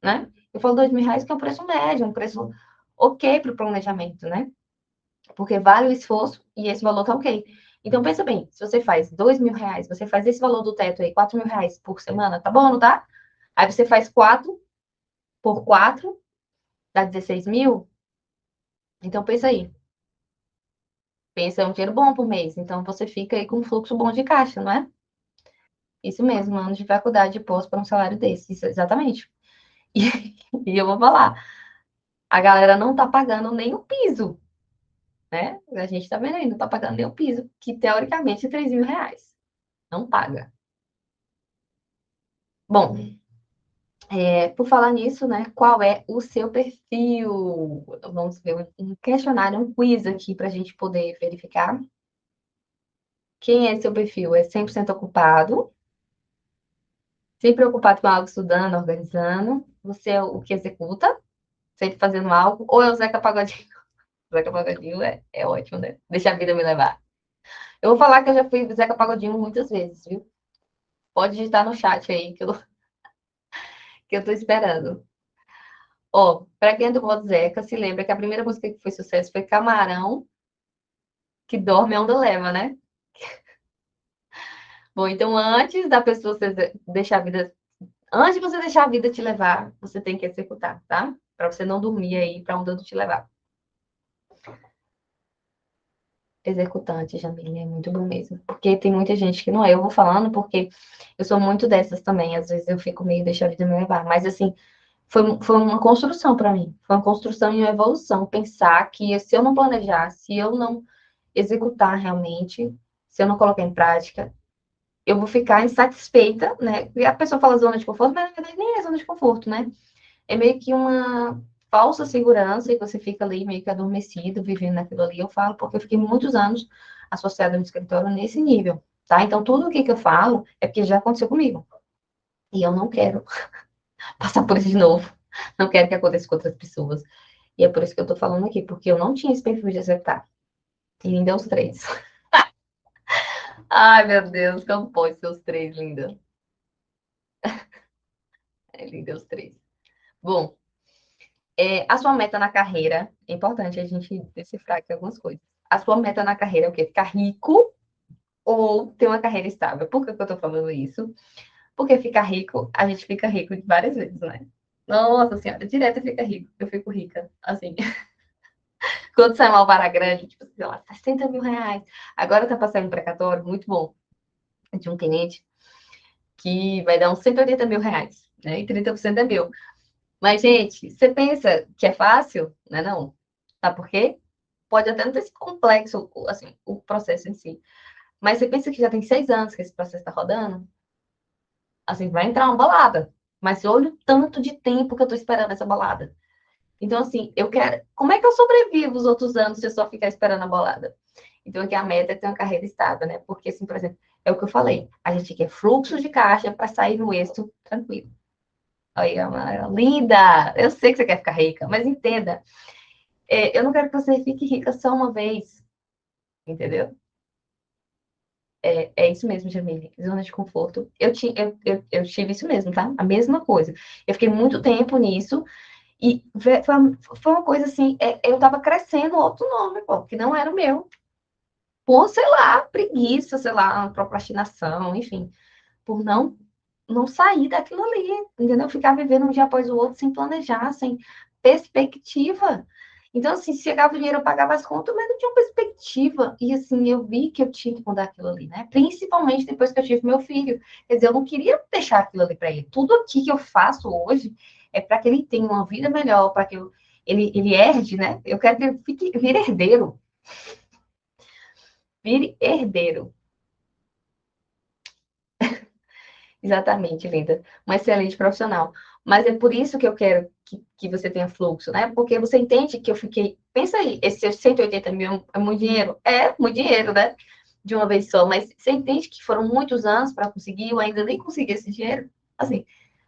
né? Eu falo R$ 2.000 que é um preço médio, um preço ok para o planejamento, né? Porque vale o esforço e esse valor tá ok. Então, pensa bem, se você faz R$ 2.000, você faz esse valor do teto aí, R$ 4.000 por semana, tá bom, não tá? Aí você faz 4 por 4, dá 16.000. Então, pensa aí. Pensa, é um dinheiro bom por mês. Então, você fica aí com um fluxo bom de caixa, não é? Isso mesmo, anos de faculdade de pós para um salário desse. Isso, exatamente. E, e eu vou falar, a galera não tá pagando nem o piso, né? A gente tá vendo aí, não tá pagando nem o piso, que teoricamente é R$ 3.000. Não paga. Bom, por falar nisso, né? Qual é o seu perfil? Vamos ver um questionário, um quiz aqui para a gente poder verificar. Quem é seu perfil? É 100% ocupado? Sempre ocupado com algo, estudando, organizando? Você é o que executa? Sempre fazendo algo? Ou é o Zeca Pagodinho? O Zeca Pagodinho é ótimo, né? Deixa a vida me levar. Eu vou falar que eu já fui Zeca Pagodinho muitas vezes, viu? Pode digitar no chat aí que eu tô esperando. Ó, pra quem é do modo Zeca, se lembra que a primeira música que foi sucesso foi Camarão, que dorme a onda leva, né? Bom, então antes da pessoa deixar a vida. Antes de você deixar a vida te levar, você tem que executar, tá? Pra você não dormir aí pra onda te levar. Executante, Jamile, é muito bom mesmo. Porque tem muita gente que não é. Eu vou falando porque eu sou muito dessas também. Às vezes eu fico meio deixa a vida me levar. Mas assim, foi uma construção para mim. Foi uma construção e uma evolução. Pensar que se eu não planejar, se eu não executar realmente, se eu não colocar em prática, eu vou ficar insatisfeita, né? E a pessoa fala zona de conforto, mas na verdade nem é zona de conforto, né? É meio que uma falsa segurança e você fica ali meio que adormecido, vivendo naquilo ali. Eu falo porque eu fiquei muitos anos associada no escritório nesse nível, tá? Então, tudo o que eu falo é porque já aconteceu comigo. E eu não quero passar por isso de novo. Não quero que aconteça com outras pessoas. E é por isso que eu tô falando aqui, porque eu não tinha esse perfil de executar. E ainda os três. Ai, meu Deus, como pode ser os três, linda? É, linda os três. Bom, a sua meta na carreira, é importante a gente decifrar aqui algumas coisas. A sua meta na carreira é o quê? Ficar rico ou ter uma carreira estável? Por que que eu tô falando isso? Porque ficar rico, a gente fica rico de várias vezes, né? Nossa senhora, direto fica rico. Eu fico rica, assim. Quando sai uma vara grande, tipo, sei lá, 60 mil reais. Agora tá passando um precatório muito bom de um cliente que vai dar uns 180 mil reais, né? E 30% é meu. Mas, gente, você pensa que é fácil? Não é não. Sabe por quê? Pode até não ter sido complexo, assim, o processo em si. Mas você pensa que já tem 6 anos que esse processo está rodando? Assim, vai entrar uma balada. Mas olha o tanto de tempo que eu tô esperando essa balada. Então, assim, eu quero. Como é que eu sobrevivo os outros anos se eu só ficar esperando a balada? Então, aqui a meta é ter uma carreira estável, né? Porque, assim, por exemplo, é o que eu falei. A gente quer fluxo de caixa para sair no êxito tranquilo. Aí, linda! Eu sei que você quer ficar rica, mas entenda. Eu não quero que você fique rica só uma vez, entendeu? É isso mesmo, Jamile. Zona de conforto. Eu tive isso mesmo, tá? A mesma coisa. Eu fiquei muito tempo nisso e foi uma coisa assim. Eu tava crescendo outro nome, pô, que não era o meu. Por, sei lá, preguiça, sei lá, procrastinação, enfim. Por não sair daquilo ali, entendeu? Ficar vivendo um dia após o outro sem planejar, sem perspectiva. Então, assim, se chegava o dinheiro, eu pagava as contas, mas não tinha perspectiva. E, assim, eu vi que eu tinha que mudar aquilo ali, né? Principalmente depois que eu tive meu filho. Quer dizer, eu não queria deixar aquilo ali para ele. Tudo aqui que eu faço hoje é para que ele tenha uma vida melhor, para que ele herde, né? Eu quero que ele vire herdeiro. Vire herdeiro. Exatamente, linda. Um excelente profissional. Mas é por isso que eu quero que você tenha fluxo, né? Porque você entende que eu fiquei. Pensa aí, esses 180 mil é muito dinheiro? É muito dinheiro, né? De uma vez só. Mas você entende que foram muitos anos para conseguir, eu ainda nem consegui esse dinheiro? Assim,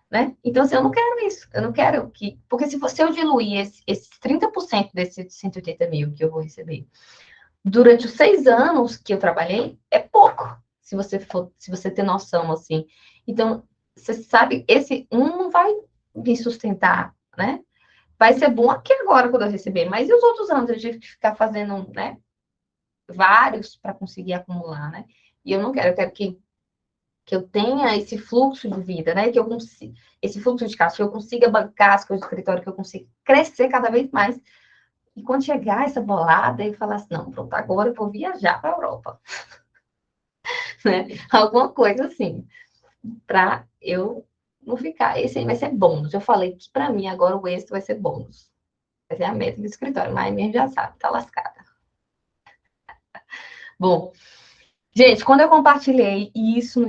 né? Então, assim, eu não quero isso. Eu não quero que. Porque se você eu diluir esses 30% desses 180 mil que eu vou receber durante os 6 anos que eu trabalhei, é pouco, se você ter noção, assim. Então, você sabe, esse não vai me sustentar, né? Vai ser bom aqui agora quando eu receber, mas e os outros anos eu tive que ficar fazendo, né? Vários para conseguir acumular, né? E eu não quero, eu quero que eu tenha esse fluxo de vida, né? Que eu consiga, esse fluxo de caixa, que eu consiga bancar as coisas do escritório, que eu consiga crescer cada vez mais. E quando chegar essa bolada, eu falar assim, não, pronto, agora eu vou viajar para a Europa, né? Alguma coisa assim, para eu não ficar. Esse aí vai ser bônus. Eu falei que para mim agora o êxito vai ser bônus. Vai ser a meta do escritório, mas mesmo já sabe, tá lascada. Bom, gente, quando eu compartilhei isso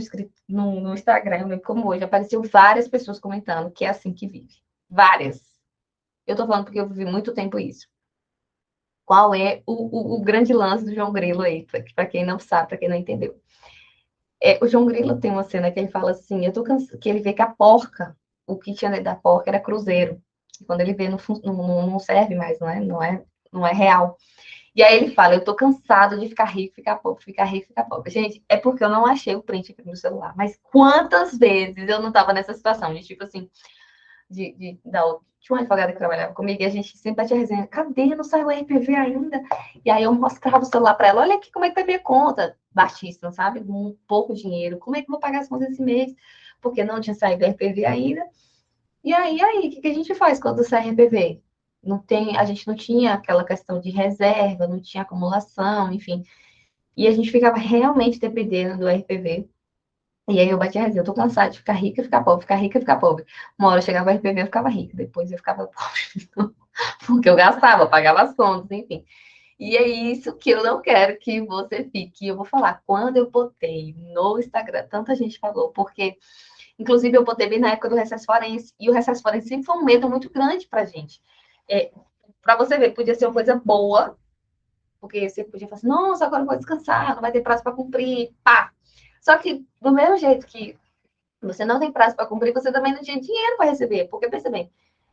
no Instagram, eu lembro como hoje, apareceu várias pessoas comentando que é assim que vive. Várias. Eu tô falando porque eu vivi muito tempo isso. Qual é o grande lance do João Grilo aí, para quem não sabe, para quem não entendeu? O João Grilo tem uma cena que ele fala assim, eu tô que ele vê que a porca, o que tinha dentro da porca era cruzeiro. E quando ele vê, não serve mais, não é real. E aí ele fala, eu tô cansado de ficar rico, ficar pobre, ficar rico, ficar pobre. Gente, é porque eu não achei o print aqui no celular. Mas quantas vezes eu não tava nessa situação de tipo assim, tinha uma advogada que trabalhava comigo e a gente sempre batia resenha, cadê? Não saiu o RPV ainda? E aí eu mostrava o celular para ela, olha aqui como é que tá minha conta. Baixíssima, sabe? Com pouco dinheiro. Como é que eu vou pagar as contas esse mês? Porque não tinha saído o RPV ainda. E aí, o que a gente faz quando sai RPV? Não tem, a gente não tinha aquela questão de reserva, não tinha acumulação, enfim. E a gente ficava realmente dependendo do RPV. E aí eu bati a resenha, eu tô cansada de ficar rica e ficar pobre, ficar rica e ficar pobre. Uma hora eu chegava a RPV, eu ficava rica, depois eu ficava pobre, porque eu gastava, pagava as contas, enfim. E é isso que eu não quero que você fique. Eu vou falar, quando eu botei no Instagram, tanta gente falou, porque, inclusive, eu botei bem na época do recesso forense, e o recesso forense sempre foi um medo muito grande pra gente. É, pra você ver, podia ser uma coisa boa, porque você podia falar assim, nossa, agora eu vou descansar, não vai ter prazo para cumprir, pá. Só que, do mesmo jeito que você não tem prazo para cumprir, você também não tinha dinheiro para receber. Porque, pensa bem,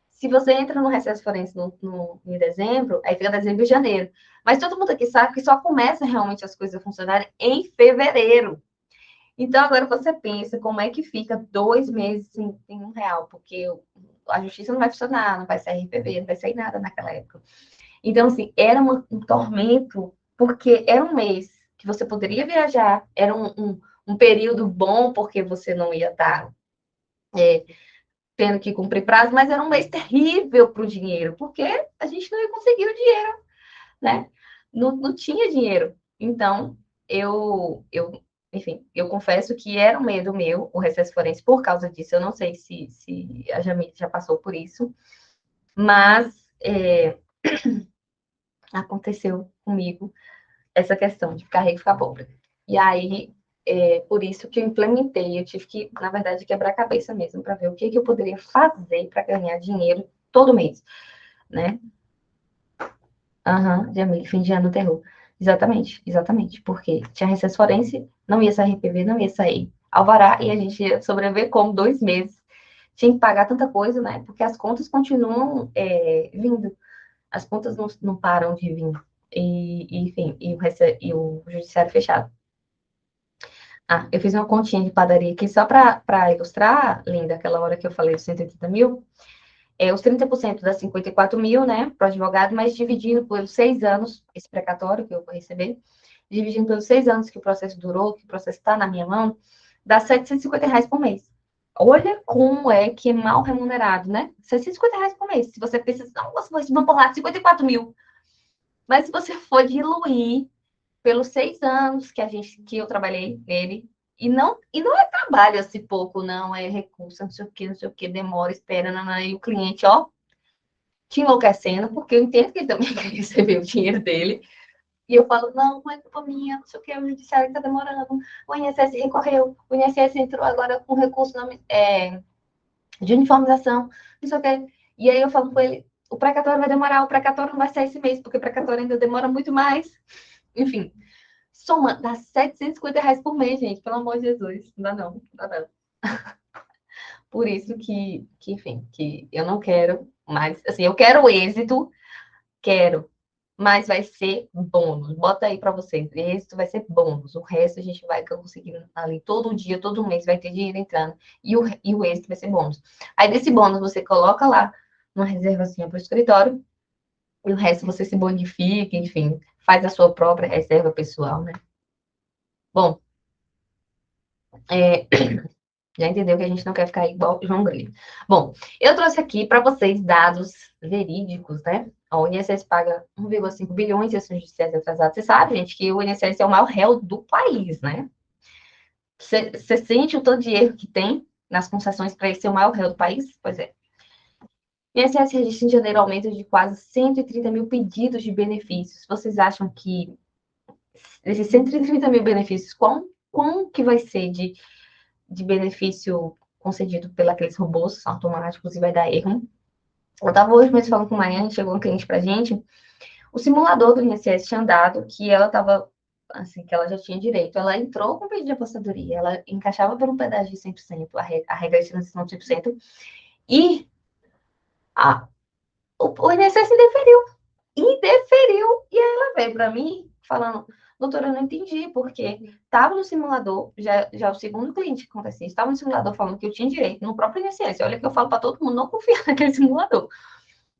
se você entra no recesso forense em dezembro, aí fica dezembro e janeiro. Mas todo mundo aqui sabe que só começa realmente as coisas a funcionarem em fevereiro. Então, agora você pensa como é que fica 2 meses sem R$ 1, porque a justiça não vai funcionar, não vai sair RPV, não vai sair nada naquela época. Então, assim, era um tormento, porque era um mês que você poderia viajar, era um período bom, porque você não ia estar tendo que cumprir prazo, mas era um mês terrível para o dinheiro, porque a gente não ia conseguir o dinheiro, né? Não tinha dinheiro. Então, enfim, eu confesso que era um medo meu, o recesso forense, por causa disso. Eu não sei se a Jamile já passou por isso, mas aconteceu comigo essa questão de ficar rico e ficar pobre. E aí, por isso que eu implementei, eu tive que, na verdade, quebrar a cabeça mesmo, para ver o que eu poderia fazer para ganhar dinheiro todo mês, né? Aham, Jamile, fim de ano terror. Exatamente, exatamente. Porque tinha recesso forense, não ia sair RPV, não ia sair alvará, e a gente ia sobreviver como 2 meses. Tinha que pagar tanta coisa, né? Porque as contas continuam vindo. As contas não param de vir. Enfim, e o judiciário fechado. Ah, eu fiz uma continha de padaria aqui só para ilustrar, Linda, aquela hora que eu falei dos 180 mil. Os 30% dá 54 mil, né, para o advogado, mas dividindo pelos 6 anos, esse precatório que eu vou receber, dividindo pelos 6 anos que o processo durou, que o processo está na minha mão, dá R$ 750 por mês. Olha como é que é mal remunerado, né? R$ 750 por mês. Se você pensa, não, vamos por lá, 54 mil. Mas se você for diluir pelos 6 anos que eu trabalhei nele, e não é trabalho assim pouco, não, é recurso, não sei o que, demora, espera, não, e o cliente, ó, te enlouquecendo, porque eu entendo que ele também quer receber o dinheiro dele, e eu falo, não é culpa minha, não sei o que, o judiciário está demorando, o INSS recorreu, o INSS entrou agora com recurso de uniformização, não sei o que, e aí eu falo com ele, o precatório vai demorar, o precatório não vai sair esse mês, porque o precatório ainda demora muito mais, enfim, soma, dá R$ 750 por mês, gente, pelo amor de Jesus, não dá não, não dá não. Por isso enfim, que eu não quero mais, assim, eu quero o êxito, quero, mas vai ser bônus. Bota aí para vocês, êxito vai ser bônus. O resto a gente vai conseguindo ali todo dia, todo mês vai ter dinheiro entrando e o êxito vai ser bônus. Aí desse bônus você coloca lá uma reservazinha para o escritório e o resto você se bonifica, enfim, faz a sua própria reserva pessoal, né? Bom, é, já entendeu que a gente não quer ficar igual o João Grilo. Bom, eu trouxe aqui para vocês dados verídicos, né? O INSS paga 1,5 bilhões de ações judiciais atrasadas. Você sabe, gente, que o INSS é o maior réu do país, né? Você sente o tanto de erro que tem nas concessões para ele ser o maior réu do país? Pois é. O INSS registra em janeiro aumento de quase 130 mil pedidos de benefícios. Vocês acham que esses 130 mil benefícios, quão que vai ser de benefício concedido pelos robôs automáticos e vai dar erro? Eu estava hoje mesmo falando com uma Maiane, chegou um cliente para a gente, o simulador do INSS tinha dado que ela estava, assim, que ela já tinha direito. Ela entrou com o pedido de aposentadoria, ela encaixava por um pedaço de 100%, a regra de transição de 100%, e a, o INSS indeferiu, e aí ela veio para mim falando, doutora, eu não entendi, porque estava no simulador, já o segundo cliente que acontecia, estava no simulador falando que eu tinha direito no próprio INSS. Olha que eu falo para todo mundo não confiar naquele simulador.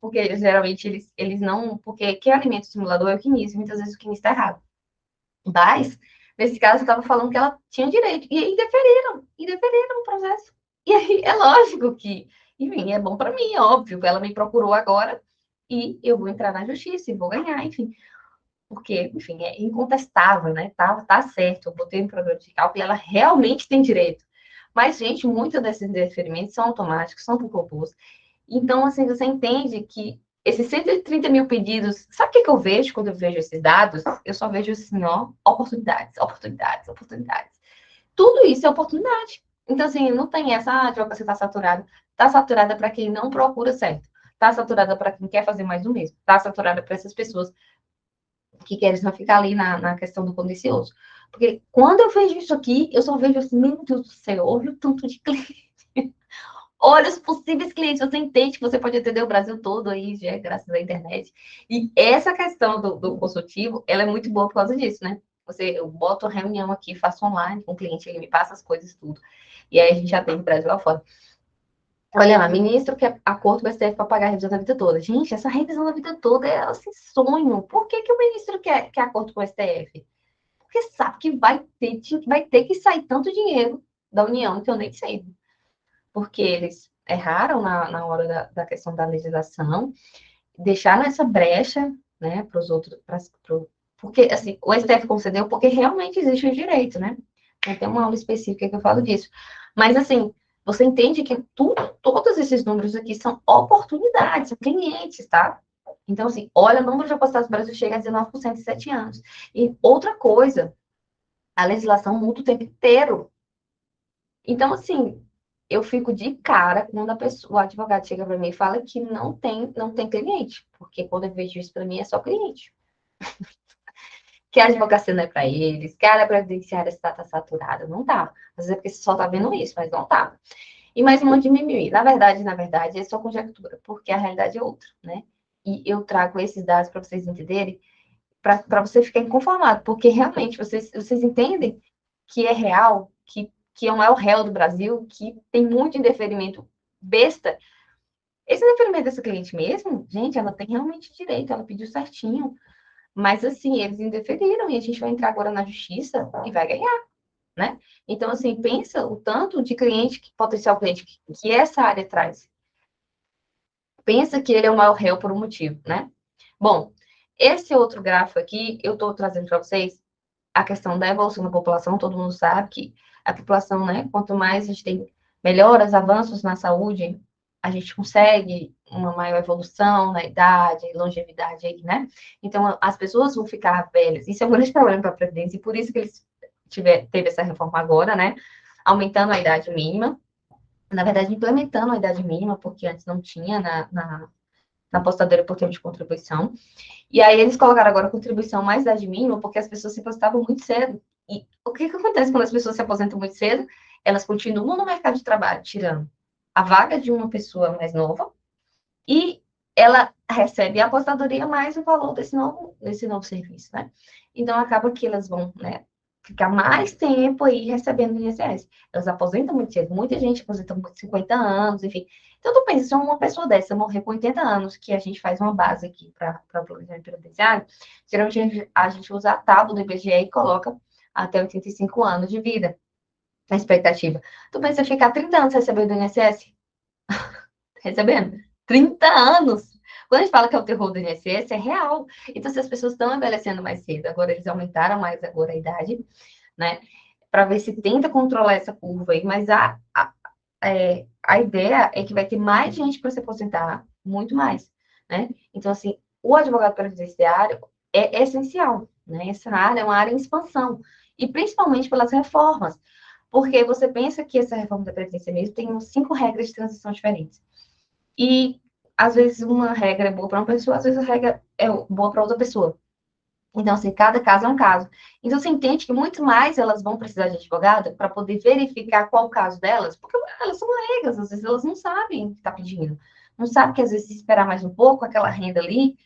Porque geralmente eles não. Porque quem alimenta o simulador é o quinis, muitas vezes o quinis está errado. Mas, nesse caso, eu estava falando que ela tinha direito. E aí indeferiram o processo. E aí é lógico que, enfim, é bom para mim, é óbvio. Ela me procurou agora e eu vou entrar na justiça e vou ganhar, enfim. Porque, enfim, é incontestável, né? Tá certo. Eu botei no programa de cálculo e ela realmente tem direito. Mas, gente, muitos desses interferimentos são automáticos, são por robôs. Então, assim, você entende que esses 130 mil pedidos, sabe o que, que eu vejo quando eu vejo esses dados? Eu só vejo assim, ó, oportunidades, oportunidades, oportunidades. Tudo isso é oportunidade. Então, assim, não tem essa, ah, a advocacia está saturada. Está saturada para quem não procura certo. Está saturada para quem quer fazer mais do mesmo. Está saturada para essas pessoas que querem só ficar ali na questão do contencioso. Porque quando eu vejo isso aqui, eu só vejo assim, meu Deus do céu, olha o tanto de cliente. Olha os possíveis clientes. Você entende que você pode atender o Brasil todo aí, já, graças à internet. E essa questão do consultivo, ela é muito boa por causa disso, né? Eu boto a reunião aqui, faço online com o cliente, ele me passa as coisas, tudo. E aí a gente atende o Brasil lá fora. Olha lá, ministro quer acordo com o STF para pagar a revisão da vida toda. Gente, essa revisão da vida toda é assim, sonho. Por que, que o ministro quer acordo com o STF? Porque sabe que vai ter que sair tanto dinheiro da União que eu nem sei. Porque eles erraram na hora da questão da legislação, deixaram essa brecha, né, para os outros, porque assim, o STF concedeu porque realmente existe o direito, né? Tem uma aula específica que eu falo disso. Mas assim, você entende que todos esses números aqui são oportunidades, são clientes, tá? Então, assim, olha, o número de apostados do Brasil chega a 19% em 7 anos. E outra coisa, a legislação muda o tempo inteiro. Então, assim, eu fico de cara quando o advogado chega para mim e fala que não tem cliente, porque quando eu vejo isso para mim é só cliente. Que a advocacia não é para eles, que a área previdenciária está saturada, não tá. Às vezes é porque você só está vendo isso, mas não tá. E mais um monte de mimimi. Na verdade, é só conjectura, porque a realidade é outra, né? E eu trago esses dados para vocês entenderem, para você ficar inconformado, porque realmente vocês entendem que é real, que não é o réu do Brasil, que tem muito indeferimento besta. Esse indeferimento desse cliente mesmo, gente, ela tem realmente direito, ela pediu certinho. Mas, assim, eles indeferiram e a gente vai entrar agora na justiça e vai ganhar, né? Então, assim, pensa o tanto de cliente, potencial cliente que essa área traz. Pensa que ele é o maior réu por um motivo, né? Bom, esse outro gráfico aqui, eu estou trazendo para vocês a questão da evolução da população. Todo mundo sabe que a população, né, quanto mais a gente tem melhoras, avanços na saúde, a gente consegue uma maior evolução na idade, longevidade aí, né? Então, as pessoas vão ficar velhas. Isso é um grande problema para a Previdência, e por isso que eles teve essa reforma agora, né? Aumentando a idade mínima. Na verdade, implementando a idade mínima, porque antes não tinha na apostadoria por tempo de contribuição. E aí eles colocaram agora a contribuição mais idade mínima, porque as pessoas se aposentavam muito cedo. E o que acontece quando as pessoas se aposentam muito cedo? Elas continuam no mercado de trabalho, tirando a vaga de uma pessoa mais nova, e ela recebe a apostadoria mais o valor desse novo serviço, né? Então, acaba que elas vão, né, ficar mais tempo aí recebendo o INSS. Elas aposentam muito cedo. Muita gente aposenta com 50 anos, enfim. Então, tu pensa, se uma pessoa dessa morrer com 80 anos, que a gente faz uma base aqui para o planejamento previdenciário, geralmente a gente usa a tábua do IBGE e coloca até 85 anos de vida, a expectativa. Tu pensa ficar 30 anos recebendo o INSS? Recebendo? 30 anos! Quando a gente fala que é o terror do INSS, é real. Então, se as pessoas estão envelhecendo mais cedo, agora eles aumentaram mais agora a idade, né? Para ver se tenta controlar essa curva aí, mas a ideia é que vai ter mais gente para se aposentar, muito mais, né? Então, assim, o advogado previdenciário é essencial, né? Essa área é uma área em expansão, e principalmente pelas reformas, porque você pensa que essa reforma da Previdência mesmo tem 5 regras de transição diferentes. E, às vezes, uma regra é boa para uma pessoa, às vezes a regra é boa para outra pessoa. Então, assim, cada caso é um caso. Então, você entende que muito mais elas vão precisar de advogada para poder verificar qual o caso delas, porque elas são leigas, às vezes elas não sabem o que está pedindo. Não sabem que, às vezes, se esperar mais um pouco, aquela renda ali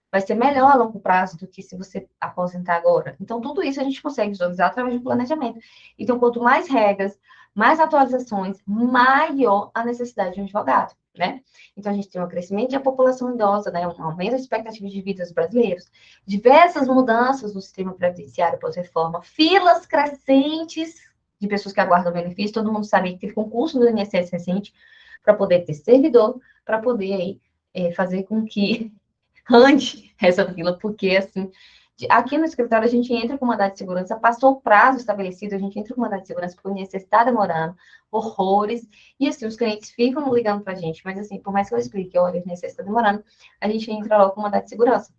vai ser melhor a longo prazo do que se você aposentar agora. Então, tudo isso a gente consegue visualizar através do planejamento. Então, quanto mais regras, mais atualizações, maior a necessidade de um advogado, né? Então, a gente tem um crescimento da população idosa, né? Um aumento da expectativa de vida dos brasileiros, diversas mudanças no sistema previdenciário pós-reforma, filas crescentes de pessoas que aguardam benefício. Todo mundo sabe que teve concurso do INSS recente para poder ter servidor, para poder aí, fazer com que ande essa fila, porque assim Aqui no escritório, a gente entra com mandado de segurança, passou o prazo estabelecido, a gente entra com mandado de segurança porque o INSS está demorando, horrores, e assim, os clientes ficam ligando para a gente, mas assim, por mais que eu explique, olha, o INSS está demorando, a gente entra logo com mandado de segurança,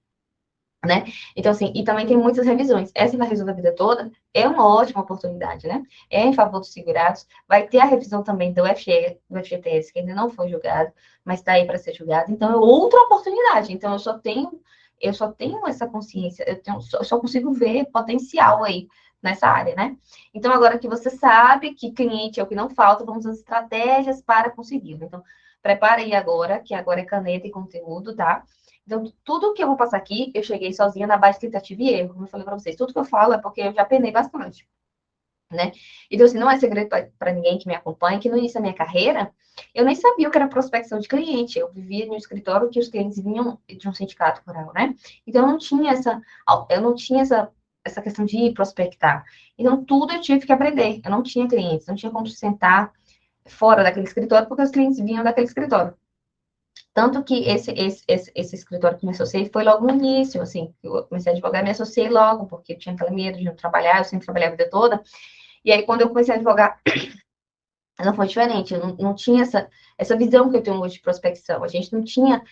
né? Então, assim, e também tem muitas revisões. Essa da revisão da vida toda é uma ótima oportunidade, né? É em favor dos segurados. Vai ter a revisão também do FGTS, que ainda não foi julgado, mas está aí para ser julgado. Então, é outra oportunidade. Então, eu só tenho essa consciência, eu só consigo ver potencial aí nessa área, né? Então, agora que você sabe que cliente é o que não falta, vamos às estratégias para consegui-lo. Então, prepara aí agora, que agora é caneta e conteúdo, tá? Então, tudo que eu vou passar aqui, eu cheguei sozinha na base de tentativa e erro, como eu falei para vocês. Tudo que eu falo é porque eu já penei bastante, né? Então, assim, não é segredo para ninguém que me acompanha, que no início da minha carreira, eu nem sabia o que era prospecção de cliente. Eu vivia no escritório que os clientes vinham de um sindicato rural, né? Então, eu não tinha essa questão de prospectar. Então, tudo eu tive que aprender. Eu não tinha clientes, não tinha como sentar fora daquele escritório, porque os clientes vinham daquele escritório. Tanto que esse escritório que me associei foi logo no início, assim, eu comecei a advogar, me associei logo, porque eu tinha aquele medo de não trabalhar, eu sempre trabalhei a vida toda. E aí, quando eu comecei a advogar, não foi diferente, eu não tinha essa visão que eu tenho hoje de prospecção. A gente não tinha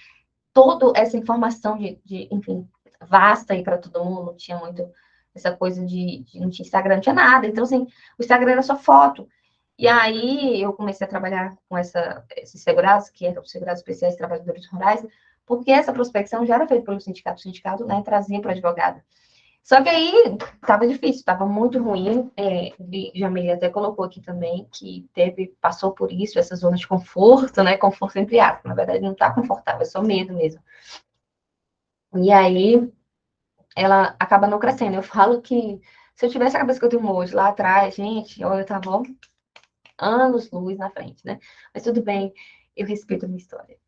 toda essa informação enfim, vasta aí para todo mundo, não tinha muito essa coisa não tinha Instagram, não tinha nada. Então, assim, o Instagram era só foto. E aí eu comecei a trabalhar com esses segurados, que eram os segurados especiais de trabalhadores rurais, porque essa prospecção já era feita pelo sindicato. O sindicato, né, trazia para o advogado. Só que aí estava difícil, estava muito ruim. Jamile até colocou aqui também que passou por isso, essa zona de conforto, né? Conforto entre aspas. Na verdade, não está confortável, é só medo mesmo. E aí ela acaba não crescendo. Eu falo que se eu tivesse a cabeça que eu tenho hoje lá atrás, gente, olha, eu tava anos-luz na frente, né? Mas tudo bem, eu respeito a minha história.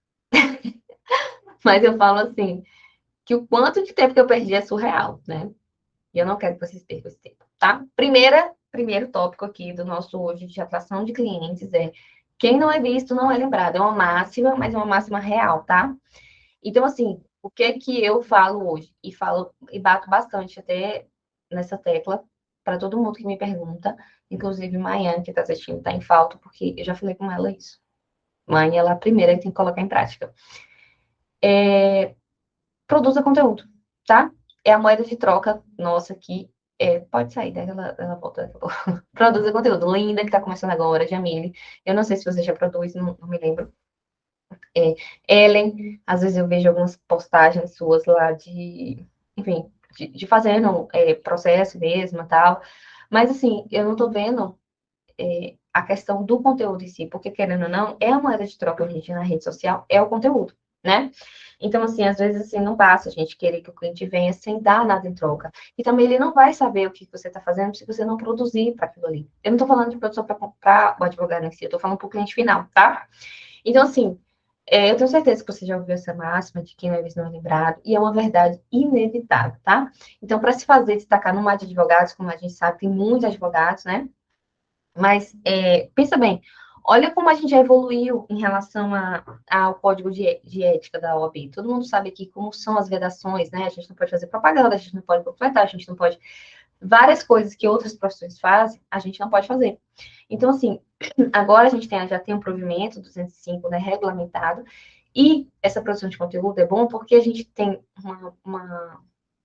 Mas eu falo assim, que o quanto de tempo que eu perdi é surreal, né? E eu não quero que vocês percam esse tempo, tá? Primeiro tópico aqui do nosso hoje de atração de clientes é quem não é visto não é lembrado. É uma máxima, mas é uma máxima real, tá? Então, assim, o que é que eu falo hoje? E falo e bato bastante até nessa tecla para todo mundo que me pergunta, inclusive Maiane, que está assistindo, está em falta, porque eu já falei com ela isso. Mãe, ela é a primeira que tem que colocar em prática. Produza conteúdo, tá? É a moeda de troca nossa aqui. Pode sair, daí ela volta daqui a pouco. Produza conteúdo. Linda, que tá começando agora, Jamile. Eu não sei se você já produz, não me lembro. Ellen, às vezes eu vejo algumas postagens suas lá enfim, de fazendo processo mesmo e tal. Mas, assim, eu não tô vendo a questão do conteúdo em si, porque, querendo ou não, é a moeda de troca hoje em dia na rede social, é o conteúdo, né? Então, assim, às vezes, assim, não basta a gente querer que o cliente venha sem dar nada em troca. E também ele não vai saber o que você está fazendo se você não produzir para aquilo ali. Eu não estou falando de produção para comprar o advogado em si, eu estou falando para o cliente final, tá? Então, assim, eu tenho certeza que você já ouviu essa máxima de quem não é visto não é lembrado, e é uma verdade inevitável, tá? Então, para se fazer destacar no mar de advogados, como a gente sabe, tem muitos advogados, né? Mas pensa bem, olha como a gente já evoluiu em relação ao código de ética da OAB. Todo mundo sabe aqui como são as vedações, né? A gente não pode fazer propaganda, a gente não pode panfletar, a gente não pode. Várias coisas que outras profissões fazem, a gente não pode fazer. Então, assim, agora a gente já tem um provimento 205, né, regulamentado, e essa produção de conteúdo é bom porque a gente tem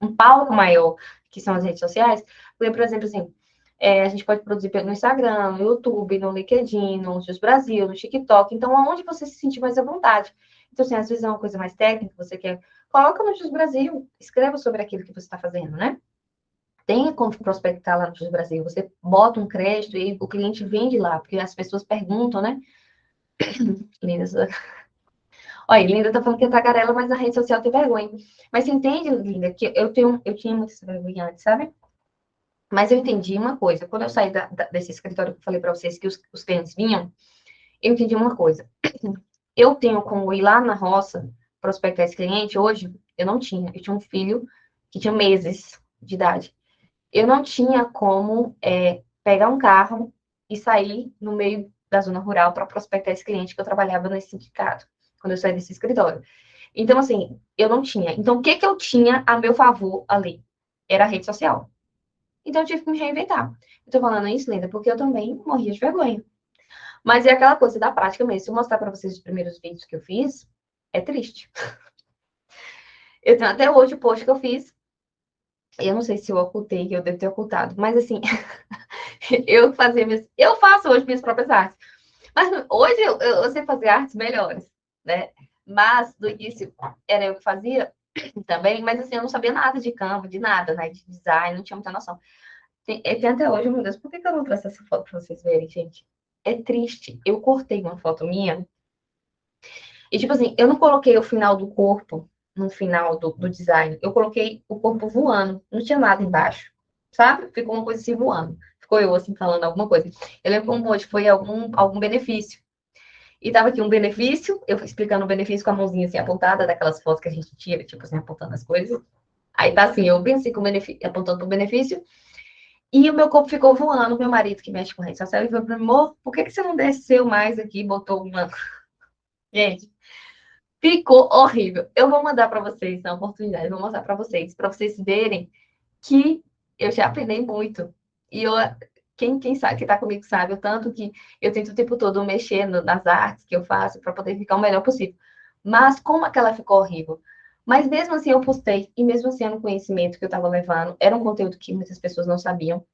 um palco maior, que são as redes sociais, porque, por exemplo, assim, a gente pode produzir no Instagram, no YouTube, no LinkedIn, no News Brasil, no TikTok. Então, aonde você se sentir mais à vontade. Então, assim, às vezes é uma coisa mais técnica, você quer... Coloca no News Brasil, escreva sobre aquilo que você está fazendo, né? Tenha como prospectar lá no News Brasil. Você bota um crédito e o cliente vende lá, porque as pessoas perguntam, né? Linda, olha, Linda tá falando que é tagarela, mas na rede social tem vergonha. Mas você entende, Linda, que eu tinha muita vergonha antes, sabe? Mas eu entendi uma coisa. Quando eu saí desse escritório que eu falei para vocês que os clientes vinham, eu entendi uma coisa. Eu tenho como ir lá na roça prospectar esse cliente hoje? Eu não tinha. Eu tinha um filho que tinha meses de idade. Eu não tinha como pegar um carro e sair no meio da zona rural para prospectar esse cliente que eu trabalhava nesse sindicato, quando eu saí desse escritório. Então, assim, eu não tinha. Então, o que que eu tinha a meu favor ali? era a rede social. Então, eu tive que me reinventar. Eu tô falando isso, Linda, porque eu também morria de vergonha. Mas é aquela coisa da prática mesmo. Se eu mostrar para vocês os primeiros vídeos que eu fiz, é triste. Eu tenho até hoje o post que eu fiz. Eu não sei se eu ocultei, eu devo ter ocultado. Mas assim, eu faço hoje minhas próprias artes. Mas hoje eu sei fazer artes melhores, né? Mas no início era eu que fazia também, mas assim, eu não sabia nada de Canva, de nada, né? De design, não tinha muita noção. Tem até hoje, meu Deus, por que eu não trouxe essa foto para vocês verem, gente? É triste. Eu cortei uma foto minha e, tipo assim, eu não coloquei o final do corpo no final do design. Eu coloquei o corpo voando. Não tinha nada embaixo, sabe? Ficou uma coisa assim voando. Ficou eu, assim, falando alguma coisa. Eu lembro como hoje foi algum benefício. E tava aqui um benefício, eu explicando o benefício com a mãozinha assim apontada, daquelas fotos que a gente tira, tipo assim, apontando as coisas. Aí tá assim, eu bem assim com o benefício, apontando pro benefício. E o meu corpo ficou voando. Meu marido, que mexe com rede social, ele falou pra mim, amor, por que você não desceu mais aqui e botou uma. Gente, ficou horrível. Eu vou mandar para vocês na oportunidade, vou mostrar para vocês verem que eu já aprendi muito. E eu, quem sabe, que tá comigo sabe, o tanto que eu tento o tempo todo mexer nas artes que eu faço para poder ficar o melhor possível. Mas como aquela ficou horrível. Mas mesmo assim eu postei, e mesmo assim era um conhecimento que eu estava levando, era um conteúdo que muitas pessoas não sabiam.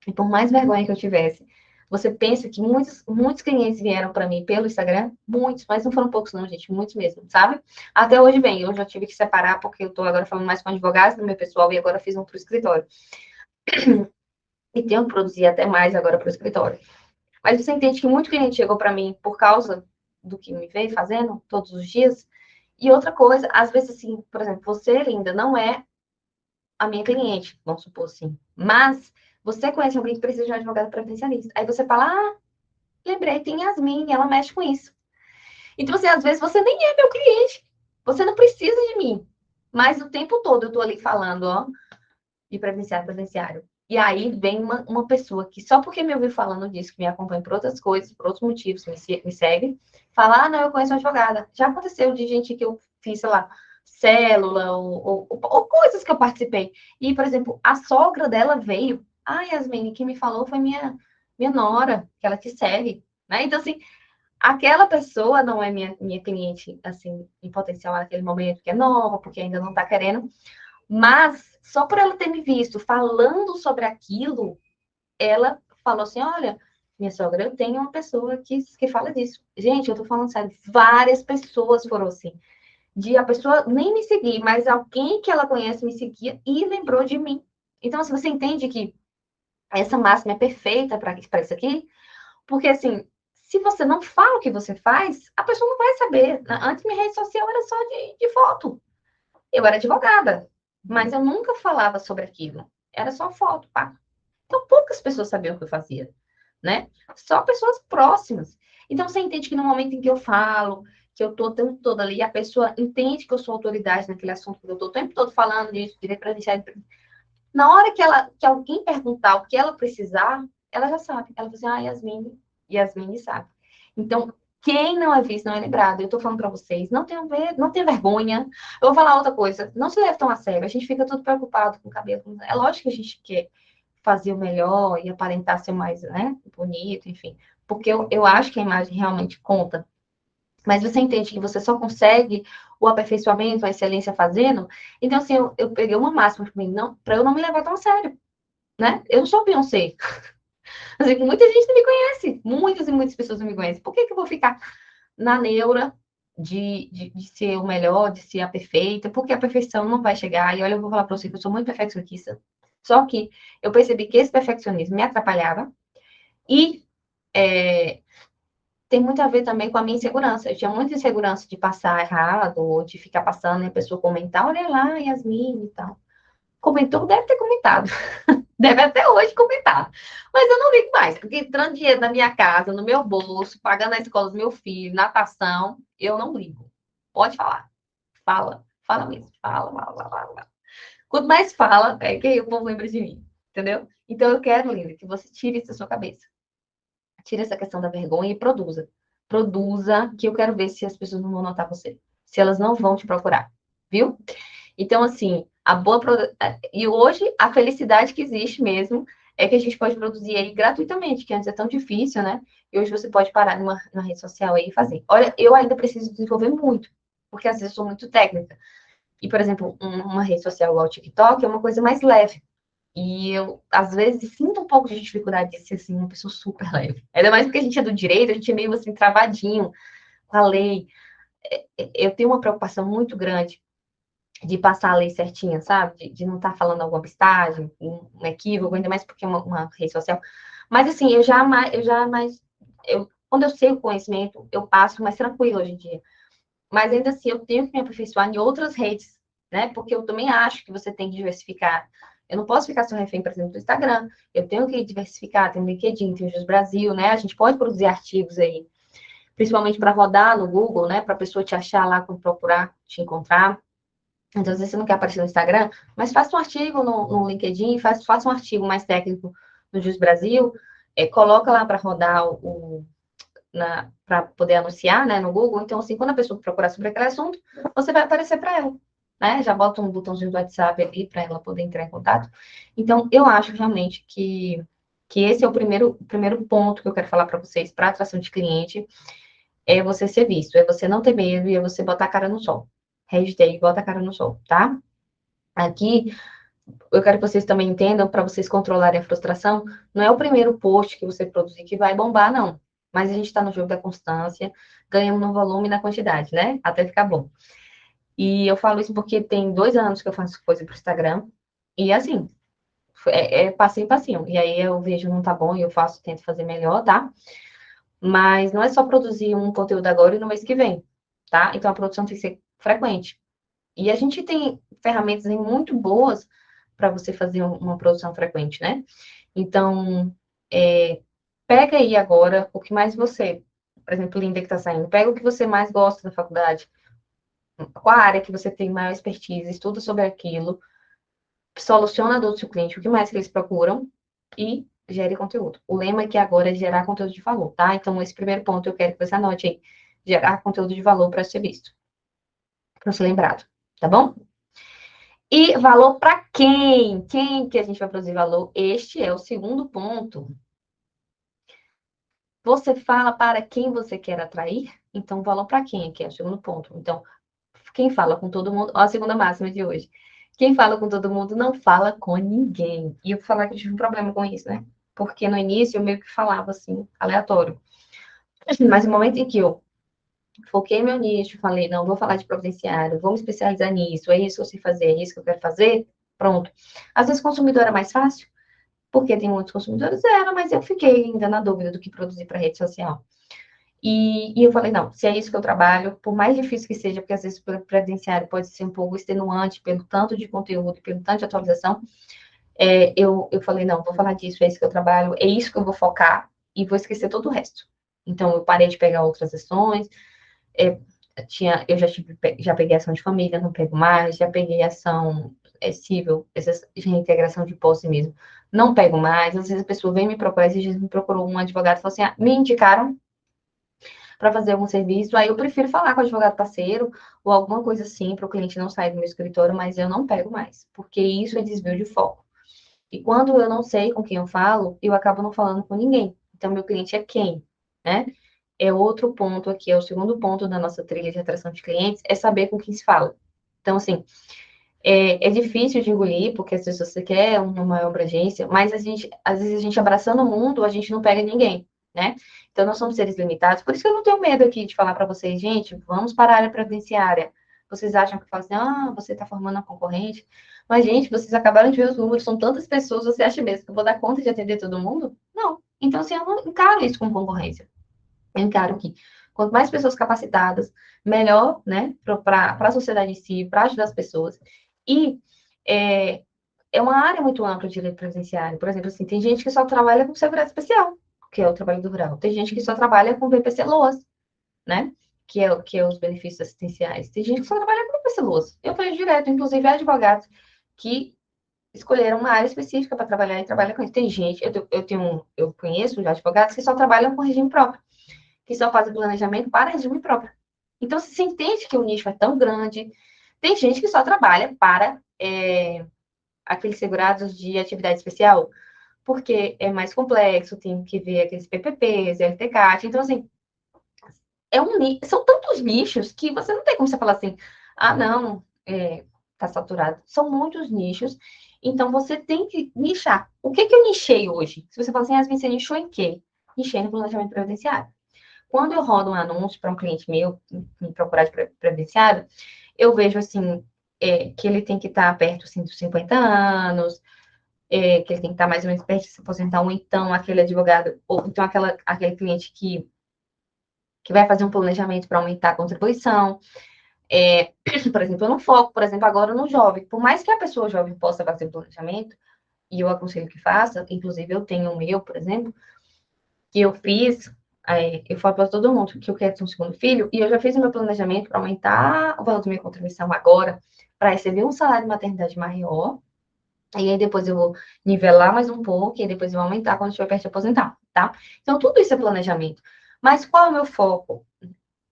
E por mais vergonha que eu tivesse, você pensa que muitos clientes vieram para mim pelo Instagram? Muitos, mas não foram poucos, não, gente, muitos mesmo, sabe? Até hoje, bem, eu já tive que separar, porque eu estou agora falando mais com advogados do meu pessoal e agora fiz um para o escritório. E tenho que produzir até mais agora para o escritório. Mas você entende que muito cliente chegou para mim por causa do que me veio fazendo todos os dias. E outra coisa, às vezes, assim, por exemplo, você, Linda, não é a minha cliente, vamos supor assim. Mas você conhece alguém que precisa de um advogado previdencialista. Aí você fala, ah, lembrei, tem Yasmin, ela mexe com isso. Então, assim, às vezes você nem é meu cliente. Você não precisa de mim. Mas o tempo todo eu tô ali falando, ó, de previdenciário, previdenciário. E aí vem uma pessoa que só porque me ouviu falando disso, que me acompanha por outras coisas, por outros motivos, me segue, fala, ah, não, eu conheço uma advogada. Já aconteceu de gente que eu fiz, sei lá, célula ou coisas que eu participei. E, por exemplo, a sogra dela veio. Ah, Yasmine, quem me falou foi minha nora, que ela te segue. Né? Então, assim, aquela pessoa não é minha cliente, assim, em potencial naquele momento, que é nova, porque ainda não está querendo, mas só por ela ter me visto falando sobre aquilo, ela falou assim: olha, minha sogra, eu tenho uma pessoa que fala disso. Gente, eu tô falando sério, várias pessoas foram assim. De a pessoa nem me seguir, mas alguém que ela conhece me seguia e lembrou de mim. Então, se você entende que essa máxima é perfeita para isso aqui, porque assim, se você não fala o que você faz, a pessoa não vai saber. Antes minha rede social era só de foto. Eu era advogada, mas eu nunca falava sobre aquilo. Era só foto, pá. Então, poucas pessoas sabiam o que eu fazia, né? Só pessoas próximas. Então, você entende que no momento em que eu falo, que eu tô o tempo todo ali, a pessoa entende que eu sou autoridade naquele assunto, que eu tô o tempo todo falando disso, direito previdenciário. Na hora que alguém perguntar o que ela precisar, ela já sabe. Ela fala assim, ah, Yasmine sabe. Então, quem não é visto não é lembrado. Eu tô falando para vocês, não tenha vergonha. Eu vou falar outra coisa, não se leve tão a sério. A gente fica todo preocupado com o cabelo. É lógico que a gente quer fazer o melhor e aparentar ser mais, né, bonito, enfim. Porque eu acho que a imagem realmente conta. Mas você entende que você só consegue o aperfeiçoamento, a excelência fazendo. Então, assim, eu peguei uma máxima para mim, não, para eu não me levar tão a sério, né? Eu não sou Beyoncé. Assim, muita gente não me conhece. Muitas e muitas pessoas não me conhecem. Por que que eu vou ficar na neura de ser o melhor, de ser a perfeita? Porque a perfeição não vai chegar. E olha, eu vou falar para você que eu sou muito perfeccionista. Só que eu percebi que esse perfeccionismo me atrapalhava e é, tem muito a ver também com a minha insegurança. Eu tinha muita insegurança de passar errado, ou de ficar passando e a pessoa comentar, olha lá, Yasmin e tal. Comentou, deve ter comentado. Deve até hoje comentar. Mas eu não ligo mais, porque entrando dinheiro na minha casa, no meu bolso, pagando a escola do meu filho, natação, eu não ligo. Pode falar. Fala mesmo. Fala. Quanto mais fala, é que o povo lembra de mim. Entendeu? Então eu quero, Linda, que você tire isso da sua cabeça. Tire essa questão da vergonha e produza. Produza, que eu quero ver se as pessoas não vão notar você. Se elas não vão te procurar. Viu? Então, assim, e hoje a felicidade que existe mesmo é que a gente pode produzir aí gratuitamente, que antes é tão difícil, né? E hoje você pode parar numa rede social aí e fazer. Olha, eu ainda preciso desenvolver muito, porque às vezes eu sou muito técnica. E, por exemplo, uma rede social igual o TikTok é uma coisa mais leve. E eu, às vezes, sinto um pouco de dificuldade de ser, assim, uma pessoa super leve. Ainda mais porque a gente é do direito, a gente é meio, assim, travadinho com a lei. Eu tenho uma preocupação muito grande de passar a lei certinha, sabe? De não estar falando alguma bobagem, um equívoco, ainda mais porque é uma rede social. Mas, assim, quando eu sei o conhecimento, eu passo mais tranquilo hoje em dia. Mas ainda assim, eu tenho que me aperfeiçoar em outras redes, né? Porque eu também acho que você tem que diversificar. Eu não posso ficar só refém, por exemplo, do Instagram. Eu tenho que diversificar, tem o LinkedIn, tem o Jus Brasil, né? A gente pode produzir artigos aí, principalmente para rodar no Google, né? Para a pessoa te achar lá quando procurar, te encontrar. Então, às vezes você não quer aparecer no Instagram, mas faça um artigo no LinkedIn, faça um artigo mais técnico no Jus Brasil, coloca lá para rodar para poder anunciar, né, no Google. Então, assim, quando a pessoa procurar sobre aquele assunto, você vai aparecer para ela, né? Já bota um botãozinho do WhatsApp ali para ela poder entrar em contato. Então, eu acho realmente que esse é o primeiro ponto que eu quero falar para vocês para atração de cliente, é você ser visto, é você não ter medo e é você botar a cara no sol. Hashtag bota a cara no sol, tá? Aqui, eu quero que vocês também entendam, para vocês controlarem a frustração, não é o primeiro post que você produzir que vai bombar, não. Mas a gente está no jogo da constância, ganhamos no volume e na quantidade, né? Até ficar bom. E eu falo isso porque tem 2 anos que eu faço coisa para o Instagram, e assim, é passinho, passinho. E aí eu vejo não tá bom e eu faço, tento fazer melhor, tá? Mas não é só produzir um conteúdo agora e no mês que vem, tá? Então a produção tem que ser frequente. E a gente tem ferramentas aí muito boas para você fazer uma produção frequente, né? Então, pega aí agora o que mais você, por exemplo, Linda que está saindo, pega o que você mais gosta da faculdade, qual a área que você tem maior expertise, estuda sobre aquilo, soluciona a dor do seu cliente, o que mais que eles procuram e gere conteúdo. O lema aqui agora é gerar conteúdo de valor, tá? Então, esse primeiro ponto eu quero que você anote aí, gerar conteúdo de valor para ser visto, para ser lembrado, tá bom? E valor para quem? Quem que a gente vai produzir valor? Este é o segundo ponto. Você fala para quem você quer atrair? Então, valor para quem aqui é o segundo ponto. Então, quem fala com todo mundo, ó, a segunda máxima de hoje. Quem fala com todo mundo não fala com ninguém. E eu vou falar que eu tive um problema com isso, né? Porque no início eu meio que falava assim, aleatório. Mas no momento em que eu foquei meu nicho, falei, não, vou falar de providenciário, vou me especializar nisso, é isso que eu sei fazer, é isso que eu quero fazer, pronto. Às vezes consumidor era mais fácil, porque tem muitos consumidores, era, mas eu fiquei ainda na dúvida do que produzir para rede social. E eu falei, não, se é isso que eu trabalho, por mais difícil que seja, porque às vezes o presenciário pode ser um pouco extenuante pelo tanto de conteúdo, pelo tanto de atualização, eu falei, não, vou falar disso, é isso que eu trabalho, é isso que eu vou focar e vou esquecer todo o resto. Então, eu parei de pegar outras ações, é, eu já peguei ação de família, não pego mais, já peguei ação civil, essa reintegração de posse mesmo, não pego mais. Às vezes a pessoa vem me procurar, esses dias me procurou um advogado e falou assim: me indicaram para fazer algum serviço, aí eu prefiro falar com o advogado parceiro ou alguma coisa assim para o cliente não sair do meu escritório, mas eu não pego mais, porque isso é desvio de foco. E quando eu não sei com quem eu falo, eu acabo não falando com ninguém. Então, meu cliente é quem, né? É outro ponto aqui, é o segundo ponto da nossa trilha de atração de clientes, é saber com quem se fala. Então, assim, é difícil de engolir, porque às vezes você quer uma maior abrangência, mas às vezes a gente abraçando o mundo, a gente não pega ninguém, né? Então, nós somos seres limitados, por isso que eu não tenho medo aqui de falar para vocês, gente, vamos para a área previdenciária. Vocês acham que eu falo assim, você está formando uma concorrente? Mas, gente, vocês acabaram de ver os números, são tantas pessoas, você acha mesmo que eu vou dar conta de atender todo mundo? Não. Então, assim, eu não encaro isso como concorrência. Eu encaro que quanto mais pessoas capacitadas, melhor, né, para a sociedade em si, para ajudar as pessoas. E é, é uma área muito ampla de direito previdenciário. Por exemplo, assim, tem gente que só trabalha com segurança especial, que é o trabalho rural. Tem gente que só trabalha com VPC-LOAS, né? Que é os benefícios assistenciais. Tem gente que só trabalha com VPC-LOAS. Eu vejo direto, inclusive, advogados que escolheram uma área específica para trabalhar e trabalham com isso. Tem gente, eu conheço já advogados que só trabalham com regime próprio, que só fazem planejamento para regime próprio. Então, você entende que o nicho é tão grande, Tem gente que só trabalha para aqueles segurados de atividade especial, porque é mais complexo, tem que ver aqueles PPPs, LTCAT. Então, assim, são tantos nichos que você não tem como você falar assim, ah, não, tá saturado. São muitos nichos, então você tem que nichar. O que que eu nichei hoje? Se você falar assim, você nichou em quê? Nichei no planejamento previdenciário. Quando eu rodo um anúncio para um cliente meu, me procurar de previdenciário, eu vejo assim, que ele tem que estar perto assim, dos 50 anos, que ele tem que estar mais ou menos perto de se aposentar, ou então aquele advogado, ou então aquele cliente que vai fazer um planejamento para aumentar a contribuição. Por exemplo, eu não foco, por exemplo, agora no jovem. Por mais que a pessoa jovem possa fazer o planejamento, e eu aconselho que faça, inclusive eu tenho o meu, por exemplo, que eu fiz, eu falo para todo mundo que eu quero ter um segundo filho, e eu já fiz o meu planejamento para aumentar o valor da minha contribuição agora, para receber um salário de maternidade maior, e aí depois eu vou nivelar mais um pouco, e aí depois eu vou aumentar quando estiver perto de aposentar, tá? Então, tudo isso é planejamento. Mas qual é o meu foco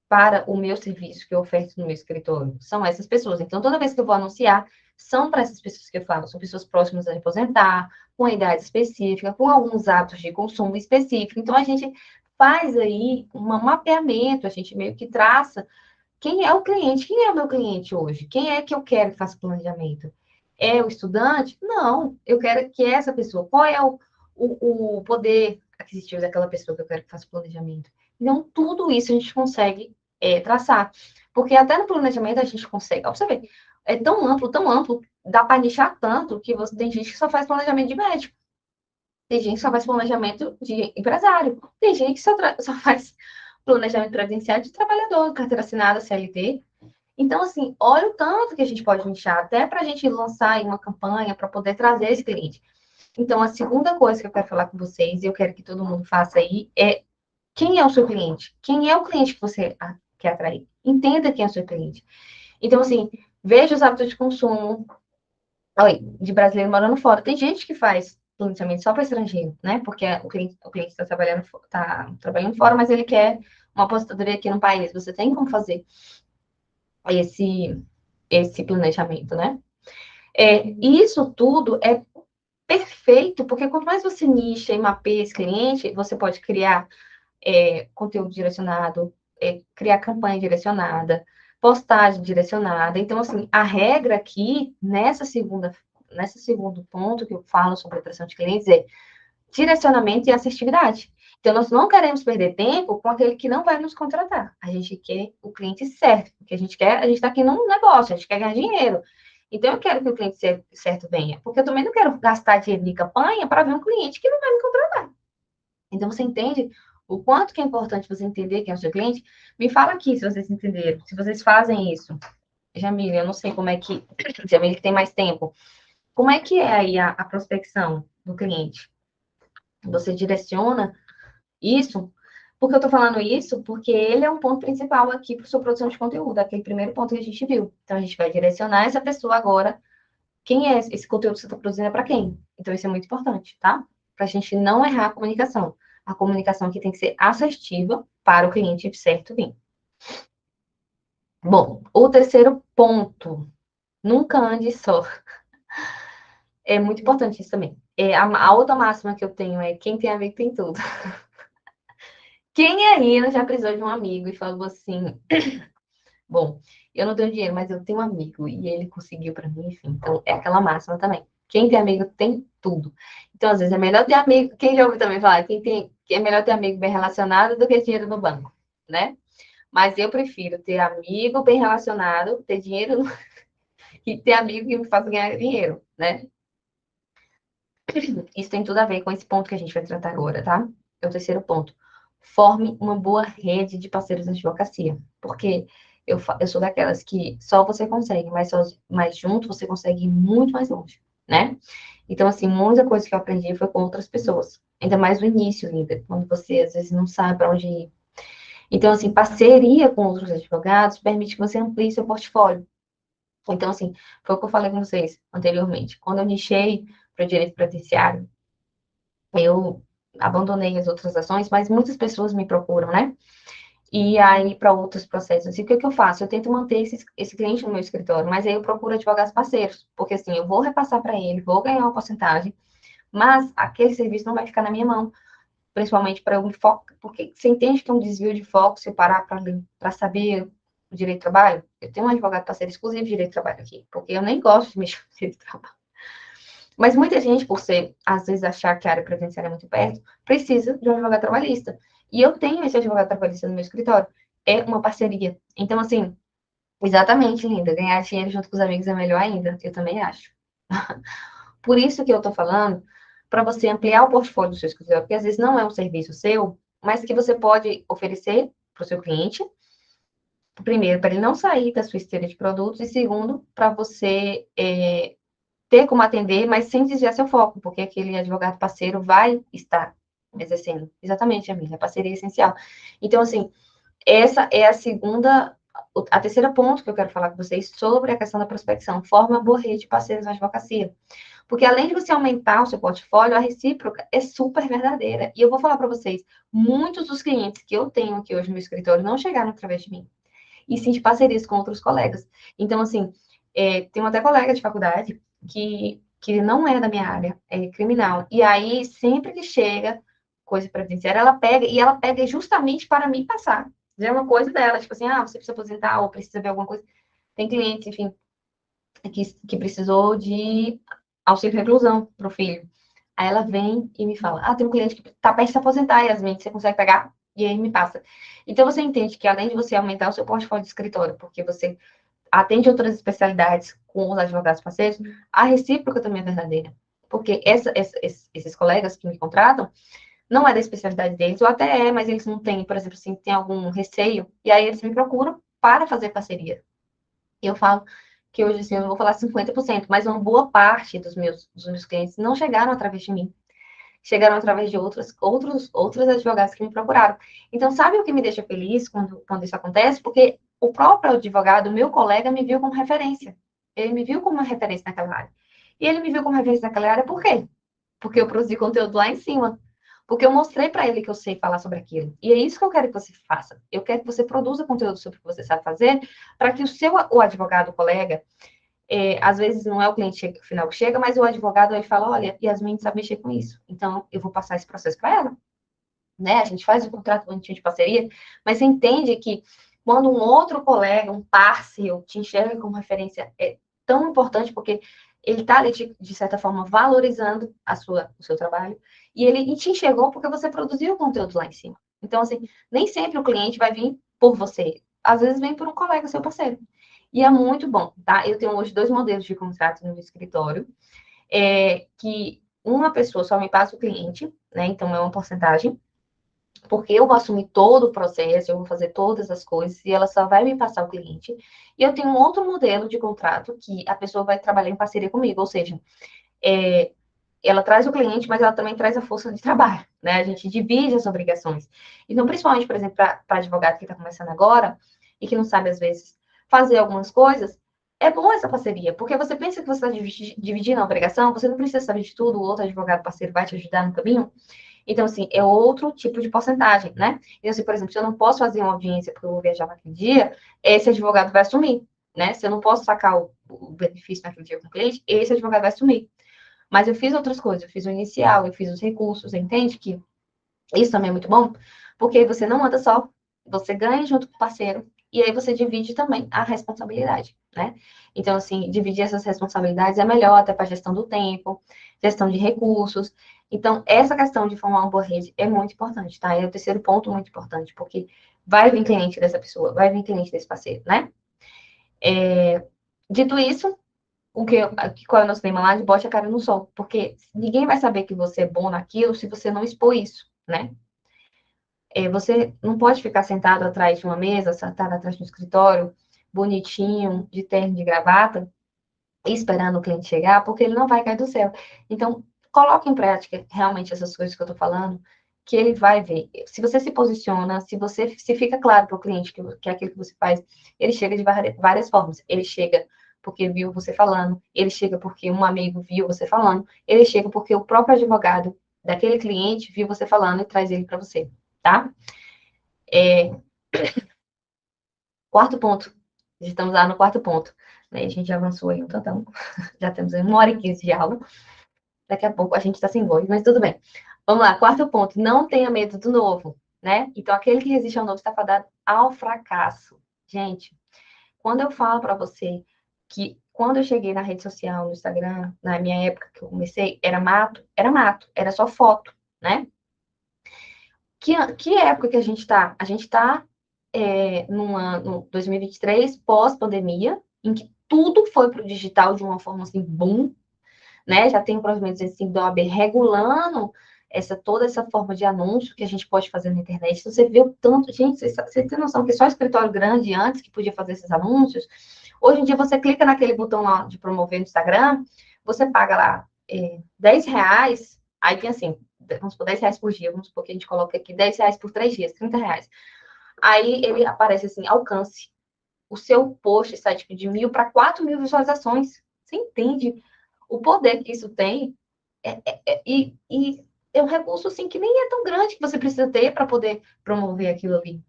para o meu serviço que eu oferto no meu escritório? São essas pessoas. Então, toda vez que eu vou anunciar, são para essas pessoas que eu falo, são pessoas próximas a aposentar, com a idade específica, com alguns hábitos de consumo específico. Então, a gente faz aí um mapeamento, a gente meio que traça quem é o cliente, quem é o meu cliente hoje, quem é que eu quero que faça planejamento. É o estudante? Não, eu quero que essa pessoa, qual é o poder aquisitivo daquela pessoa que eu quero que faça planejamento? Então, tudo isso a gente consegue traçar. Porque até no planejamento a gente consegue, ó, você vê, é tão amplo, dá para nichar tanto que você tem gente que só faz planejamento de médico, tem gente que só faz planejamento de empresário, tem gente que só faz planejamento previdenciário de trabalhador, carteira assinada, CLT. Então, assim, olha o tanto que a gente pode nichar, até para a gente lançar uma campanha para poder trazer esse cliente. Então, a segunda coisa que eu quero falar com vocês, e eu quero que todo mundo faça aí, é quem é o seu cliente? Quem é o cliente que você quer atrair? Entenda quem é o seu cliente. Então, assim, veja os hábitos de consumo de brasileiro morando fora. Tem gente que faz planejamento só para estrangeiro, né? Porque o cliente está trabalhando fora, mas ele quer uma aposentadoria aqui no país. Você tem como fazer esse, esse planejamento, né? Isso tudo é perfeito, porque quanto mais você nicha e mapeia esse cliente, você pode criar conteúdo direcionado, criar campanha direcionada, postagem direcionada. Então, assim, a regra aqui, nesse segundo ponto que eu falo sobre atração de clientes, é direcionamento e assertividade. Então, nós não queremos perder tempo com aquele que não vai nos contratar. A gente quer o cliente certo, porque a gente está aqui num negócio, a gente quer ganhar dinheiro. Então, eu quero que o cliente certo venha, porque eu também não quero gastar dinheiro em campanha para ver um cliente que não vai me contratar. Então, você entende o quanto que é importante você entender quem é o seu cliente? Me fala aqui se vocês entenderam, se vocês fazem isso. Jamile, eu não sei como é que. Jamile que tem mais tempo. Como é que é aí a prospecção do cliente? Você direciona isso? Porque eu tô falando isso porque ele é um ponto principal aqui para sua produção de conteúdo, aquele primeiro ponto que a gente viu. Então, a gente vai direcionar essa pessoa agora. Quem é esse conteúdo que você está produzindo é para quem? Então, isso é muito importante, tá? Para a gente não errar a comunicação. A comunicação aqui tem que ser assertiva para o cliente certo vir. Bom, o terceiro ponto, nunca ande só. É muito importante isso também. A outra máxima que eu tenho é quem tem amigo tem tudo. Quem aí não já precisou de um amigo e falou assim, bom, eu não tenho dinheiro, mas eu tenho um amigo e ele conseguiu para mim, enfim. Então, é aquela máxima também. Quem tem amigo tem tudo. Então, às vezes, é melhor ter amigo. Quem já ouviu também falar, que é melhor ter amigo bem relacionado do que dinheiro no banco, né? Mas eu prefiro ter amigo bem relacionado, ter dinheiro e ter amigo que me faça ganhar dinheiro, né? Isso tem tudo a ver com esse ponto que a gente vai tratar agora, tá? É o terceiro ponto. Forme uma boa rede de parceiros na advocacia. Porque eu sou daquelas que só você consegue, mas junto você consegue ir muito mais longe, né? Então, assim, muita coisa que eu aprendi foi com outras pessoas. Ainda mais no início, Linda, quando você às vezes não sabe para onde ir. Então, assim, parceria com outros advogados permite que você amplie seu portfólio. Então, assim, foi o que eu falei com vocês anteriormente. Quando eu nichei para o direito previdenciário, eu abandonei as outras ações, mas muitas pessoas me procuram, né? e aí para outros processos. E o que, que eu faço? Eu tento manter esse cliente no meu escritório, mas aí eu procuro advogados parceiros, porque assim, eu vou repassar para ele, vou ganhar uma porcentagem, mas aquele serviço não vai ficar na minha mão, principalmente para eu me focar, porque você entende que é um desvio de foco se eu parar para saber o direito do trabalho? Eu tenho um advogado parceiro exclusivo de direito do trabalho aqui, porque eu nem gosto de mexer com direito do trabalho. Mas muita gente, por ser, às vezes, achar que a área previdenciária é muito perto, precisa de um advogado trabalhista. E eu tenho esse advogado trabalhista no meu escritório. É uma parceria. Então, assim, exatamente, linda. Ganhar dinheiro junto com os amigos é melhor ainda. Eu também acho. Por isso que eu estou falando, para você ampliar o portfólio do seu escritório, porque às vezes não é um serviço seu, mas que você pode oferecer para o seu cliente, primeiro, para ele não sair da sua esteira de produtos, e segundo, para você ter como atender, mas sem desviar seu foco, porque aquele advogado parceiro vai estar exercendo. Exatamente, amiga, a parceria é essencial. Então, assim, essa é a terceira ponto que eu quero falar com vocês sobre a questão da prospecção. Forma uma boa rede de parceiros na advocacia. Porque além de você aumentar o seu portfólio, a recíproca é super verdadeira. E eu vou falar para vocês, muitos dos clientes que eu tenho aqui hoje no meu escritório não chegaram através de mim, e sim de parcerias com outros colegas. Então, assim, tem até colega de faculdade que não é da minha área, é criminal. E aí, sempre que chega coisa previdenciária, ela pega justamente para me passar. É uma coisa dela, tipo assim, você precisa aposentar ou precisa ver alguma coisa. Tem clientes, enfim, que precisou de auxílio reclusão para o filho. Aí ela vem e me fala: tem um cliente que está perto de se aposentar, Yasmin, você consegue pegar? E aí me passa. Então você entende que além de você aumentar o seu portfólio de escritório, porque você atende outras especialidades com os advogados parceiros, a recíproca também é verdadeira. Porque esses colegas que me contratam, não é da especialidade deles, ou até é, mas eles não têm, por exemplo, assim, tem algum receio, e aí eles me procuram para fazer parceria. E eu falo que hoje, assim, eu não vou falar 50%, mas uma boa parte dos meus clientes não chegaram através de mim. Chegaram através de outros advogados que me procuraram. Então, sabe o que me deixa feliz quando isso acontece? Porque o próprio advogado, meu colega, me viu como referência. Ele me viu como uma referência naquela área. E ele me viu como referência naquela área por quê? Porque eu produzi conteúdo lá em cima. Porque eu mostrei para ele que eu sei falar sobre aquilo. E é isso que eu quero que você faça. Eu quero que você produza conteúdo sobre o que você sabe fazer, para que o advogado, o colega, às vezes não é o cliente final que chega, mas o advogado aí fala: olha, Yasmin sabe mexer com isso. Então, eu vou passar esse processo para ela. Né? A gente faz o contrato bonitinho de parceria, mas você entende que quando um outro colega, um parceiro, te enxerga como referência, é tão importante, porque ele está ali, de certa forma, valorizando o seu trabalho, e ele te enxergou porque você produziu o conteúdo lá em cima. Então, assim, nem sempre o cliente vai vir por você. Às vezes vem por um colega, seu parceiro. E é muito bom, tá? Eu tenho hoje 2 modelos de contrato no escritório, que uma pessoa só me passa o cliente, né? Então, é uma porcentagem, porque eu vou assumir todo o processo, eu vou fazer todas as coisas e ela só vai me passar o cliente. E eu tenho um outro modelo de contrato que a pessoa vai trabalhar em parceria comigo, ou seja, é, ela traz o cliente, mas ela também traz a força de trabalho, né? A gente divide as obrigações. Então, principalmente, por exemplo, para advogado que está começando agora e que não sabe, às vezes, fazer algumas coisas, é bom essa parceria, porque você pensa que você está dividindo a obrigação, você não precisa saber de tudo, o outro advogado parceiro vai te ajudar no caminho. Então, assim, é outro tipo de porcentagem, né? Então, assim, por exemplo, se eu não posso fazer uma audiência porque eu vou viajar naquele dia, esse advogado vai assumir, né? Se eu não posso sacar o benefício naquele dia com o cliente, esse advogado vai assumir. Mas eu fiz outras coisas, eu fiz o inicial, eu fiz os recursos, entende que isso também é muito bom? Porque aí você não anda só, você ganha junto com o parceiro, e aí você divide também a responsabilidade, né? Então, assim, dividir essas responsabilidades é melhor até para gestão do tempo, gestão de recursos. Então, essa questão de formar uma boa rede é muito importante, tá? É o terceiro ponto muito importante, porque vai vir cliente dessa pessoa, vai vir cliente desse parceiro, né? Dito isso, qual é o nosso tema lá? De bote a cara no sol, porque ninguém vai saber que você é bom naquilo se você não expor isso, né? Você não pode ficar sentado atrás de uma mesa, sentado atrás de um escritório, bonitinho, de terno, de gravata, esperando o cliente chegar, porque ele não vai cair do céu. Então, coloque em prática realmente essas coisas que eu estou falando, que ele vai ver. Se você se posiciona, se fica claro para o cliente que é aquilo que você faz, ele chega de várias formas. Ele chega porque viu você falando, ele chega porque um amigo viu você falando, ele chega porque o próprio advogado daquele cliente viu você falando e traz ele para você, tá? Quarto ponto. Estamos lá no quarto ponto. Né? A gente já avançou aí um tantão. Já temos 1h15 de aula. Daqui a pouco a gente está sem voz, mas tudo bem. Vamos lá, quarto ponto. Não tenha medo do novo, né? Então, aquele que resiste ao novo está fadado ao fracasso. Gente, quando eu falo para você que quando eu cheguei na rede social, no Instagram, na minha época que eu comecei, era só foto, né? Que época que a gente está? A gente está num ano 2023, pós-pandemia, em que tudo foi para o digital de uma forma assim, boom, né? Já tem provavelmente assim, da OAB regulando toda essa forma de anúncio que a gente pode fazer na internet. Então, você vê o tanto, gente, você tem noção que só escritório grande antes que podia fazer esses anúncios. Hoje em dia, você clica naquele botão lá de promover no Instagram, você paga lá R$ 10, aí tem assim, vamos por R$ 10 por dia, vamos supor que a gente coloca aqui R$ 10 por 3 dias, R$ 30. Aí ele aparece assim, alcance. O seu post sai tipo, de 1.000 para 4.000 visualizações. Você entende o poder que isso tem? E é um recurso assim que nem é tão grande que você precisa ter para poder promover aquilo ali.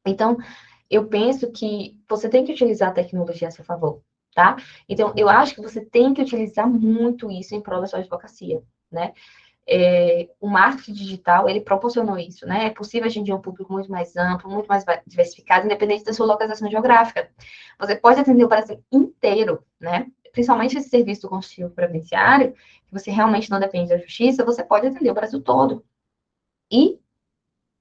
Então, eu penso que você tem que utilizar a tecnologia a seu favor, tá? Então, eu acho que você tem que utilizar muito isso em prol da sua advocacia, né? O marketing digital, ele proporcionou isso, né? É possível atingir um público muito mais amplo, muito mais diversificado, independente da sua localização geográfica. Você pode atender o Brasil inteiro, né? Principalmente esse serviço do consultivo previdenciário, que você realmente não depende da justiça, você pode atender o Brasil todo. E,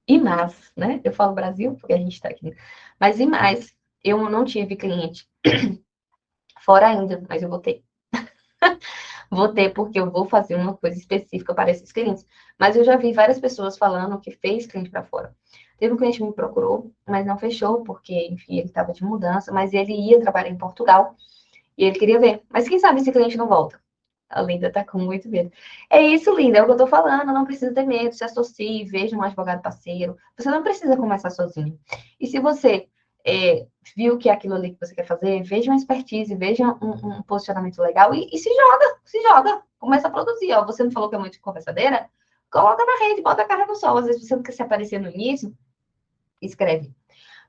e mais, né? Eu falo Brasil porque a gente está aqui. Mas e mais, eu não tive cliente fora ainda, mas eu vou ter. Vou ter, porque eu vou fazer uma coisa específica para esses clientes. Mas eu já vi várias pessoas falando que fez cliente para fora. Teve um cliente que me procurou, mas não fechou, porque, enfim, ele estava de mudança, mas ele ia trabalhar em Portugal e ele queria ver. Mas quem sabe esse cliente não volta? A Linda tá com muito medo. É isso, Linda, é o que eu tô falando. Não precisa ter medo, se associe, veja um advogado parceiro. Você não precisa começar sozinho. E se você viu que é aquilo ali que você quer fazer, veja uma expertise, veja um posicionamento legal e se joga. Começa a produzir. Ó, você não falou que é muito conversadeira? Coloca na rede, bota a cara no sol. Às vezes você não quer se aparecer no início, escreve.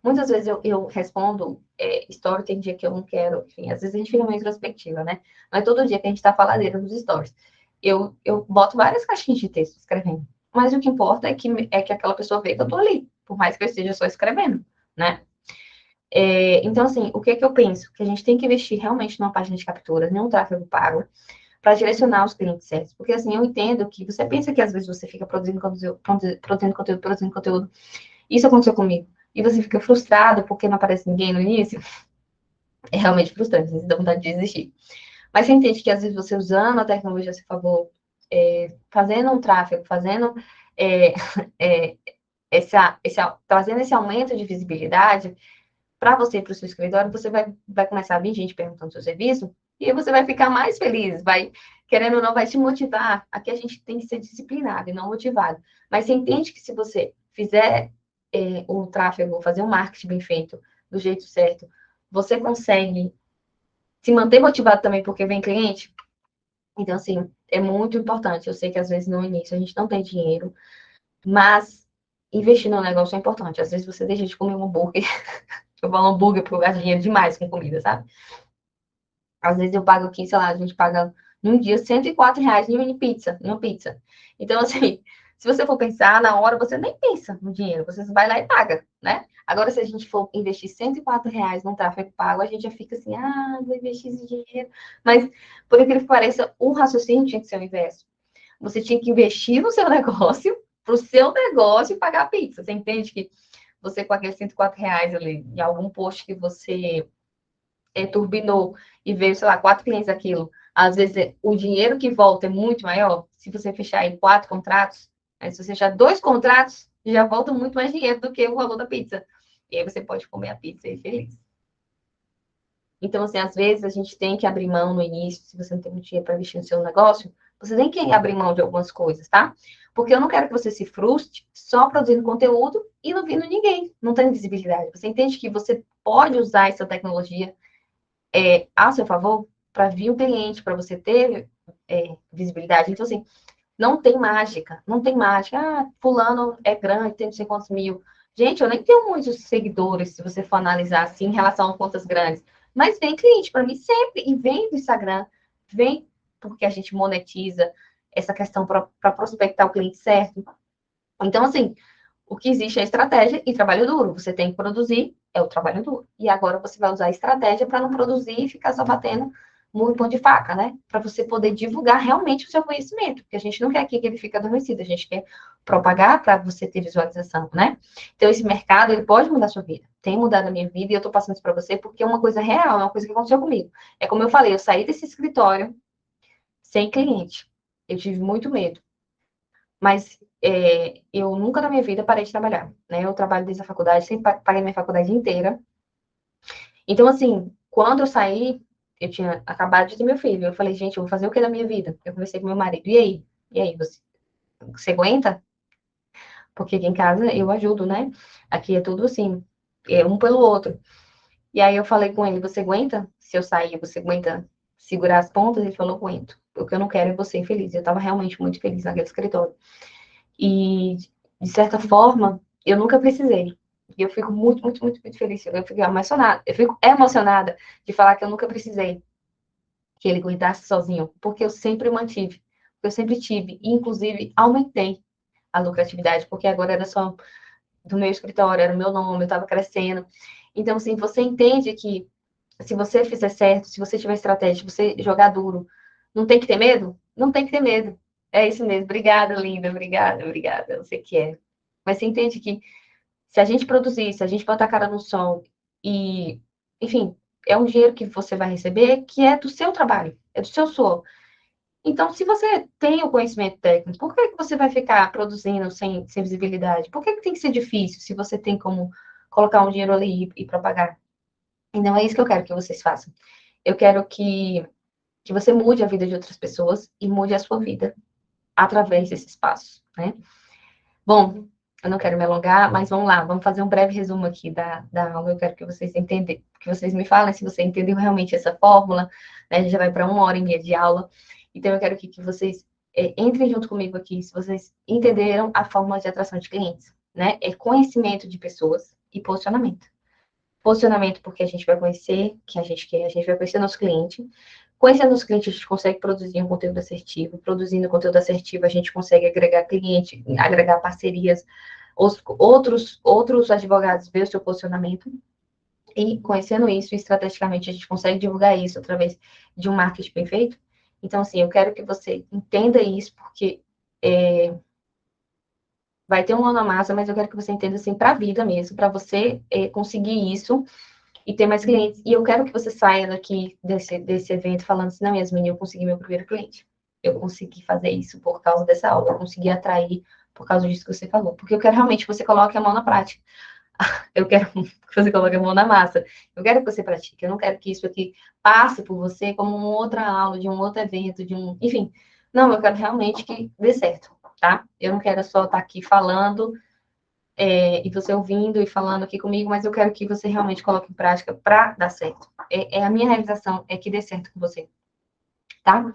Muitas vezes eu respondo story, tem dia que eu não quero, enfim, às vezes a gente fica meio introspectiva, né? Mas todo dia que a gente tá faladeira nos stories, eu boto várias caixinhas de texto escrevendo. Mas o que importa é que aquela pessoa vê que eu tô ali, por mais que eu esteja só escrevendo, né? Então, assim, o que é que eu penso? Que a gente tem que investir realmente numa página de captura, num tráfego pago, para direcionar os clientes certos. Porque, assim, eu entendo que você pensa que às vezes você fica produzindo conteúdo. Isso aconteceu comigo. E você fica frustrado porque não aparece ninguém no início. É realmente frustrante, você dá vontade de desistir. Mas você entende que às vezes você usando a tecnologia a seu favor, fazendo um tráfego, fazendo é, é, trazendo esse aumento de visibilidade para você e para o seu escritório, você vai começar a vir gente perguntando seu serviço e aí você vai ficar mais feliz, vai, querendo ou não, vai te motivar. Aqui a gente tem que ser disciplinado e não motivado. Mas você entende que se você fizer o tráfego, fazer um marketing bem feito, do jeito certo, você consegue se manter motivado também porque vem cliente? Então, assim, é muito importante. Eu sei que às vezes no início a gente não tem dinheiro, mas investir no negócio é importante. Às vezes você deixa de comer um hambúrguer. Eu falo hambúrguer porque eu gasto dinheiro demais com comida, sabe? Às vezes eu pago aqui, sei lá, a gente paga num dia R$ 104 em uma pizza, Então, assim, se você for pensar, na hora você nem pensa no dinheiro, você vai lá e paga, né? Agora, se a gente for investir R$ 104 num tráfego pago, a gente já fica assim, vou investir esse dinheiro. Mas, por incrível que pareça, o raciocínio tinha que ser o inverso. Você tinha que investir no seu negócio, para o seu negócio pagar a pizza. Você entende que você com aqueles R$ 104 ali, em algum post que você turbinou e veio, sei lá, 4 clientes daquilo, às vezes o dinheiro que volta é muito maior. Se você fechar em 4 contratos, se você fechar 2 contratos, já volta muito mais dinheiro do que o valor da pizza. E aí você pode comer a pizza e ir feliz. Então, assim, às vezes a gente tem que abrir mão no início, se você não tem muito dinheiro para investir no seu negócio, você tem que abrir mão de algumas coisas, tá? Porque eu não quero que você se frustre só produzindo conteúdo e não vindo ninguém, não tem visibilidade. Você entende que você pode usar essa tecnologia a seu favor para vir o cliente, para você ter visibilidade. Então, assim, não tem mágica, não tem mágica. Fulano é grande, tem não sei quantos mil. Gente, eu nem tenho muitos seguidores, se você for analisar assim, em relação a contas grandes. Mas vem cliente para mim sempre, e vem do Instagram, vem porque a gente monetiza essa questão para prospectar o cliente certo. Então, assim, o que existe é estratégia e trabalho duro. Você tem que produzir, é o trabalho duro. E agora você vai usar a estratégia para não produzir e ficar só batendo muito pão de faca, né? Para você poder divulgar realmente o seu conhecimento. Porque a gente não quer aqui que ele fique adormecido, a gente quer propagar para você ter visualização, né? Então, esse mercado, ele pode mudar a sua vida. Tem mudado a minha vida e eu tô passando isso para você porque é uma coisa real, é uma coisa que aconteceu comigo. É como eu falei, eu saí desse escritório sem cliente. Eu tive muito medo. Mas eu nunca na minha vida parei de trabalhar, né? Eu trabalho desde a faculdade, sempre paguei minha faculdade inteira. Então, assim, quando eu saí, eu tinha acabado de ter meu filho. Eu falei, gente, eu vou fazer o que da minha vida? Eu conversei com meu marido. E aí? E aí, você aguenta? Porque aqui em casa eu ajudo, né? Aqui é tudo assim, é um pelo outro. E aí eu falei com ele, você aguenta? Se eu sair, você aguenta segurar as pontas? Ele falou, aguento. O que eu não quero é você infeliz. Eu estava realmente muito feliz naquele escritório. E, de certa forma, eu nunca precisei. E eu fico muito, muito, muito, muito feliz. Eu fico emocionada. Eu fico emocionada de falar que eu nunca precisei que ele cuidasse sozinho, porque eu sempre mantive, eu sempre tive, e inclusive aumentei a lucratividade, porque agora era só do meu escritório, era o meu nome, eu estava crescendo. Então, assim, você entende que se você fizer certo, se você tiver estratégia, se você jogar duro, não tem que ter medo? Não tem que ter medo. É isso mesmo. Obrigada, linda. Obrigada, obrigada. Eu sei que é. Mas você entende que se a gente produzir, se a gente botar a cara no sol e, enfim, é um dinheiro que você vai receber que é do seu trabalho, é do seu suor. Então, se você tem o conhecimento técnico, por que você vai ficar produzindo sem visibilidade? Por que tem que ser difícil se você tem como colocar um dinheiro ali e propagar? Então, é isso que eu quero que vocês façam. Eu quero que você mude a vida de outras pessoas e mude a sua vida através desses passos, né? Bom, eu não quero me alongar, mas vamos lá, vamos fazer um breve resumo aqui da aula. Eu quero que vocês entendam, que vocês me falem se você entendeu realmente essa fórmula, né? A gente já vai para 1 hora e meia de aula. Então, eu quero que vocês entrem junto comigo aqui, se vocês entenderam a fórmula de atração de clientes, né? É conhecimento de pessoas e posicionamento. Posicionamento porque a gente vai conhecer quem a gente quer, a gente vai conhecer nosso cliente. Conhecendo os clientes, a gente consegue produzir um conteúdo assertivo. Produzindo conteúdo assertivo, a gente consegue agregar cliente, agregar parcerias. Outros advogados ver o seu posicionamento. E conhecendo isso, estrategicamente, a gente consegue divulgar isso através de um marketing bem feito. Então, assim, eu quero que você entenda isso, porque vai ter um ano a massa, mas eu quero que você entenda, assim, para a vida mesmo, para você conseguir isso e ter mais clientes. E eu quero que você saia daqui desse evento falando assim, não, Yasmin, eu consegui meu primeiro cliente. Eu consegui fazer isso por causa dessa aula, eu consegui atrair por causa disso que você falou. Porque eu quero realmente que você coloque a mão na prática. Eu quero que você coloque a mão na massa. Eu quero que você pratique. Eu não quero que isso aqui passe por você como uma outra aula, de um outro evento, Enfim. Não, eu quero realmente que dê certo, tá? Eu não quero só estar aqui falando e você ouvindo e falando aqui comigo, mas eu quero que você realmente coloque em prática para dar certo. É a minha realização, é que dê certo com você, tá?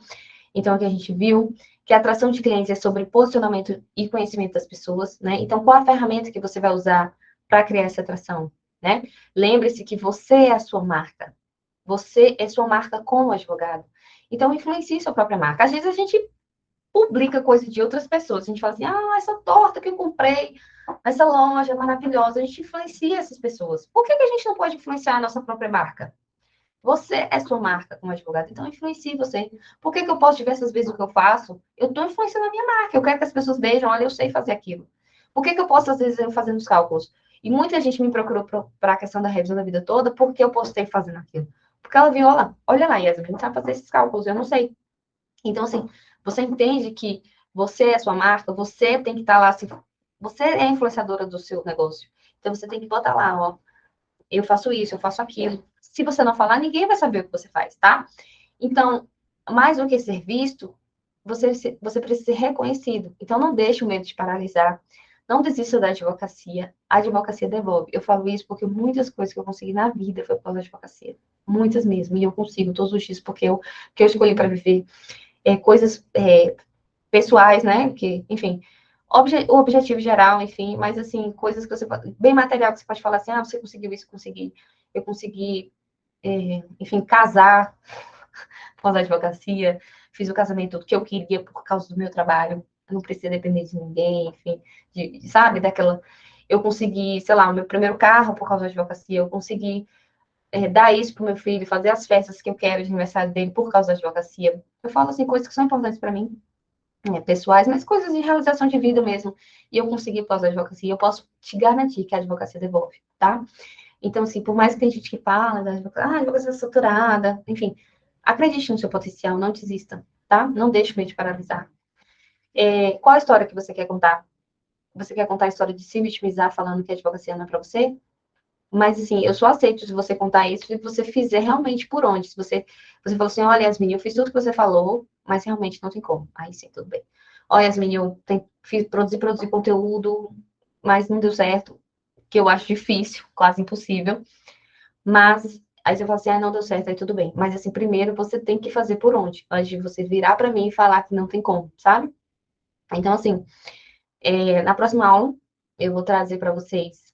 Então, aqui a gente viu que a atração de clientes é sobre posicionamento e conhecimento das pessoas, né? Então, qual a ferramenta que você vai usar para criar essa atração, né? Lembre-se que você é a sua marca. Você é sua marca como advogado. Então, influencie sua própria marca. Às vezes a gente publica coisa de outras pessoas. A gente fala assim, essa torta que eu comprei, essa loja maravilhosa. A gente influencia essas pessoas. Por que a gente não pode influenciar a nossa própria marca? Você é sua marca como advogado, então influencie você. Por que eu posso diversas vezes o que eu faço? Eu estou influenciando a minha marca. Eu quero que as pessoas vejam, olha, eu sei fazer aquilo. Por que eu posso, às vezes, eu fazendo os cálculos? E muita gente me procurou para a questão da revisão da vida toda porque eu postei fazendo aquilo. Porque ela viu, olha lá, Yasmin, sabe fazer esses cálculos, eu não sei. Então, assim, você entende que você é sua marca, você tem que estar lá, assim, você é influenciadora do seu negócio. Então, você tem que botar lá, ó, eu faço isso, eu faço aquilo. Se você não falar, ninguém vai saber o que você faz, tá? Então, mais do que ser visto, você precisa ser reconhecido. Então, não deixe o medo te paralisar. Não desista da advocacia. A advocacia devolve. Eu falo isso porque muitas coisas que eu consegui na vida foi por causa da advocacia. Muitas mesmo. E eu consigo todos os dias porque que eu escolhi para viver coisas pessoais, né? Que, enfim, O objetivo geral, enfim, mas assim, coisas que você bem material que você pode falar assim, ah, você conseguiu isso, consegui, eu consegui, enfim, casar com a advocacia, fiz o casamento que eu queria por causa do meu trabalho, não precisa depender de ninguém, enfim, sabe, daquela. Eu consegui, sei lá, o meu primeiro carro por causa da advocacia, eu consegui dar isso para o meu filho, fazer as festas que eu quero de aniversário dele por causa da advocacia. Eu falo assim, coisas que são importantes para mim, pessoais, mas coisas de realização de vida mesmo. E eu consegui por causa da advocacia, eu posso te garantir que a advocacia devolve, tá? Então, assim, por mais que tem gente que fala da advocacia, a advocacia é saturada, enfim, acredite no seu potencial, não desista, tá? Não deixe o medo de paralisar. Qual a história que você quer contar? Você quer contar a história de se vitimizar falando que a advocacia não é para você? Mas, assim, eu só aceito se você contar isso se você fizer realmente por onde. Se você falou assim, olha, Yasmin, eu fiz tudo que você falou, mas realmente não tem como. Aí sim, tudo bem. Olha, Yasmin, produzi conteúdo, mas não deu certo, que eu acho difícil, quase impossível. Mas aí você fala assim, ah, não deu certo, aí tudo bem. Mas, assim, primeiro você tem que fazer por onde, antes de você virar para mim e falar que não tem como, sabe? Então, assim, na próxima aula, eu vou trazer para vocês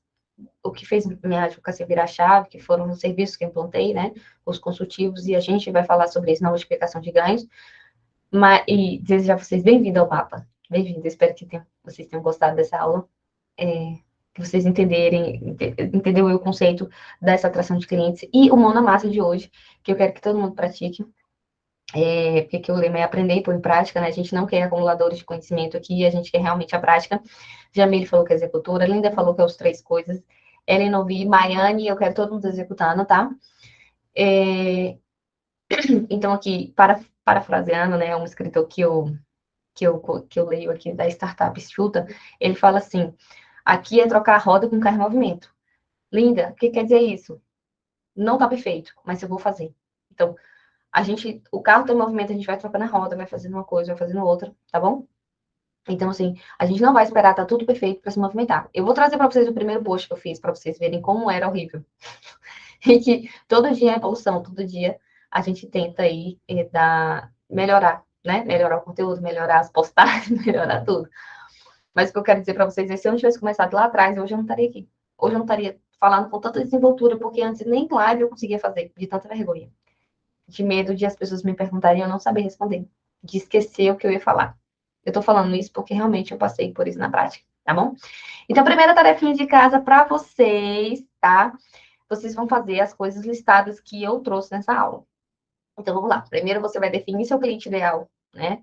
o que fez minha advocacia virar chave, que foram os serviços que eu implantei, né? Os consultivos, e a gente vai falar sobre isso na multiplicação de ganhos. E desejar vocês bem-vindos ao Mapa. Bem-vindo, espero que vocês tenham gostado dessa aula. Que vocês entendeu o conceito dessa atração de clientes e o mão na massa de hoje, que eu quero que todo mundo pratique. Porque o lema é aprender e pôr em prática, né? A gente não quer acumuladores de conhecimento aqui, a gente quer realmente a prática. Jamile falou que é executora, Linda falou que é os três coisas, Ellen Novi, Maiane, eu quero todo mundo executando, tá? Então, aqui, parafraseando, né, um escritor que eu leio aqui da Startup Escuta, ele fala assim, aqui é trocar a roda com carro em movimento. Linda, o que quer dizer isso? Não tá perfeito, mas eu vou fazer. Então, o carro tem movimento, a gente vai trocando a roda, vai fazendo uma coisa, vai fazendo outra, tá bom? Então, assim, a gente não vai esperar tá tudo perfeito para se movimentar. Eu vou trazer para vocês o primeiro post que eu fiz, para vocês verem como era horrível. E que todo dia é evolução, todo dia a gente tenta aí melhorar, né? Melhorar o conteúdo, melhorar as postagens, melhorar tudo. Mas o que eu quero dizer para vocês é que se eu não tivesse começado lá atrás, hoje eu não estaria aqui. Hoje eu não estaria falando com tanta desenvoltura, porque antes nem live eu conseguia fazer, de tanta vergonha. De medo de as pessoas me perguntarem e eu não saber responder. De esquecer o que eu ia falar. Eu tô falando isso porque realmente eu passei por isso na prática, tá bom? Então, a primeira tarefinha de casa para vocês, tá? Vocês vão fazer as coisas listadas que eu trouxe nessa aula. Então, vamos lá. Primeiro, você vai definir seu cliente ideal, né?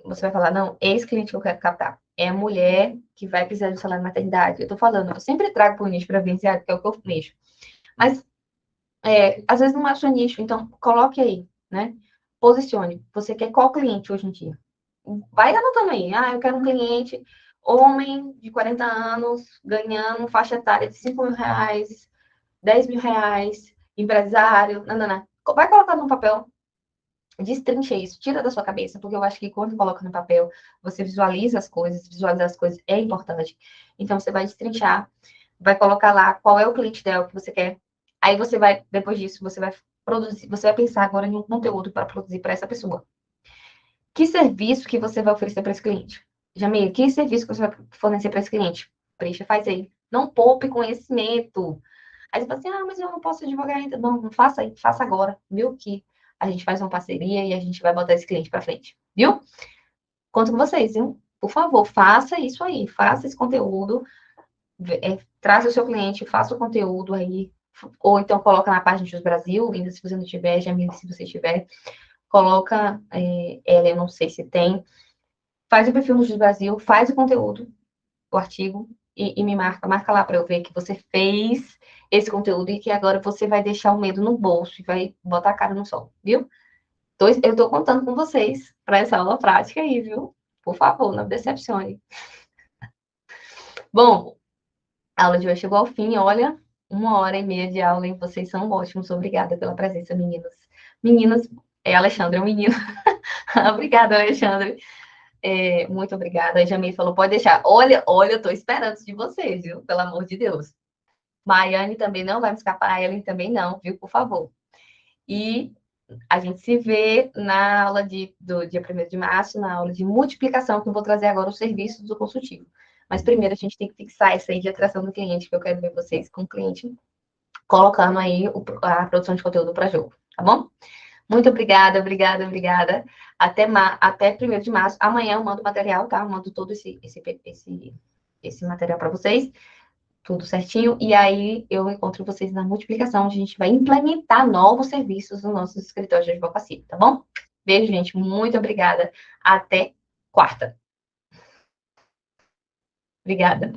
Você vai falar, não, esse cliente que eu quero captar é a mulher que vai precisar de um salário de maternidade. Eu tô falando, eu sempre trago para o nicho previdenciário, que é o que eu mexo. Mas, às vezes não é o seu nicho, então coloque aí, né? Posicione. Você quer qual cliente hoje em dia? Vai anotando aí. Ah, eu quero um cliente homem de 40 anos, ganhando faixa etária de 5 mil reais, 10 mil reais, empresário, não, não, não. Vai colocar no papel, destrincha isso, tira da sua cabeça, porque eu acho que quando coloca no papel, você visualizar as coisas é importante. Então, você vai destrinchar, vai colocar lá qual é o cliente ideal que você quer. Aí você vai, depois disso, você vai produzir, você vai pensar agora em um conteúdo para produzir para essa pessoa. Que serviço que você vai oferecer para esse cliente? Jamil, que serviço que você vai fornecer para esse cliente? Preencha, faz aí. Não poupe conhecimento. Aí você fala assim, ah, mas eu não posso advogar ainda. Não, não faça aí, faça agora. Viu que a gente faz uma parceria e a gente vai botar esse cliente para frente. Viu? Conto com vocês, viu? Por favor, faça isso aí. Faça esse conteúdo. Traz o seu cliente, faça o conteúdo aí. Ou então coloca na página de Brasil, ainda se você não tiver, Jamil, se você tiver. Coloca, ela, eu não sei se tem. Faz o perfil no Jus Brasil, faz o conteúdo, o artigo, e me marca lá para eu ver que você fez esse conteúdo e que agora você vai deixar o medo no bolso e vai botar a cara no sol, viu? Eu estou contando com vocês para essa aula prática aí, viu? Por favor, não me decepcione. Bom, a aula de hoje chegou ao fim, olha, 1 hora e meia de aula, e vocês são ótimos. Obrigada pela presença, meninas. Meninas, Alexandre, é um menino. Obrigada, Alexandre. Muito obrigada. A Jamie falou, pode deixar. Olha, eu tô esperando isso de vocês, viu? Pelo amor de Deus. Maiane também não vai me escapar, a Ellen também não, viu? Por favor. E A gente se vê na aula do dia 1º de março, na aula de multiplicação, que eu vou trazer agora os serviços do consultivo. Mas primeiro a gente tem que fixar essa aí de atração do cliente, que eu quero ver vocês com o cliente, colocando aí a produção de conteúdo para jogo, tá bom? Muito obrigada, obrigada, obrigada. Até 1º de março. Amanhã eu mando o material, tá? Eu mando todo esse material para vocês, tudo certinho. E aí eu encontro vocês na multiplicação, onde a gente vai implementar novos serviços nos nossos escritórios de advocacia, tá bom? Beijo, gente. Muito obrigada. Até quarta. Obrigada.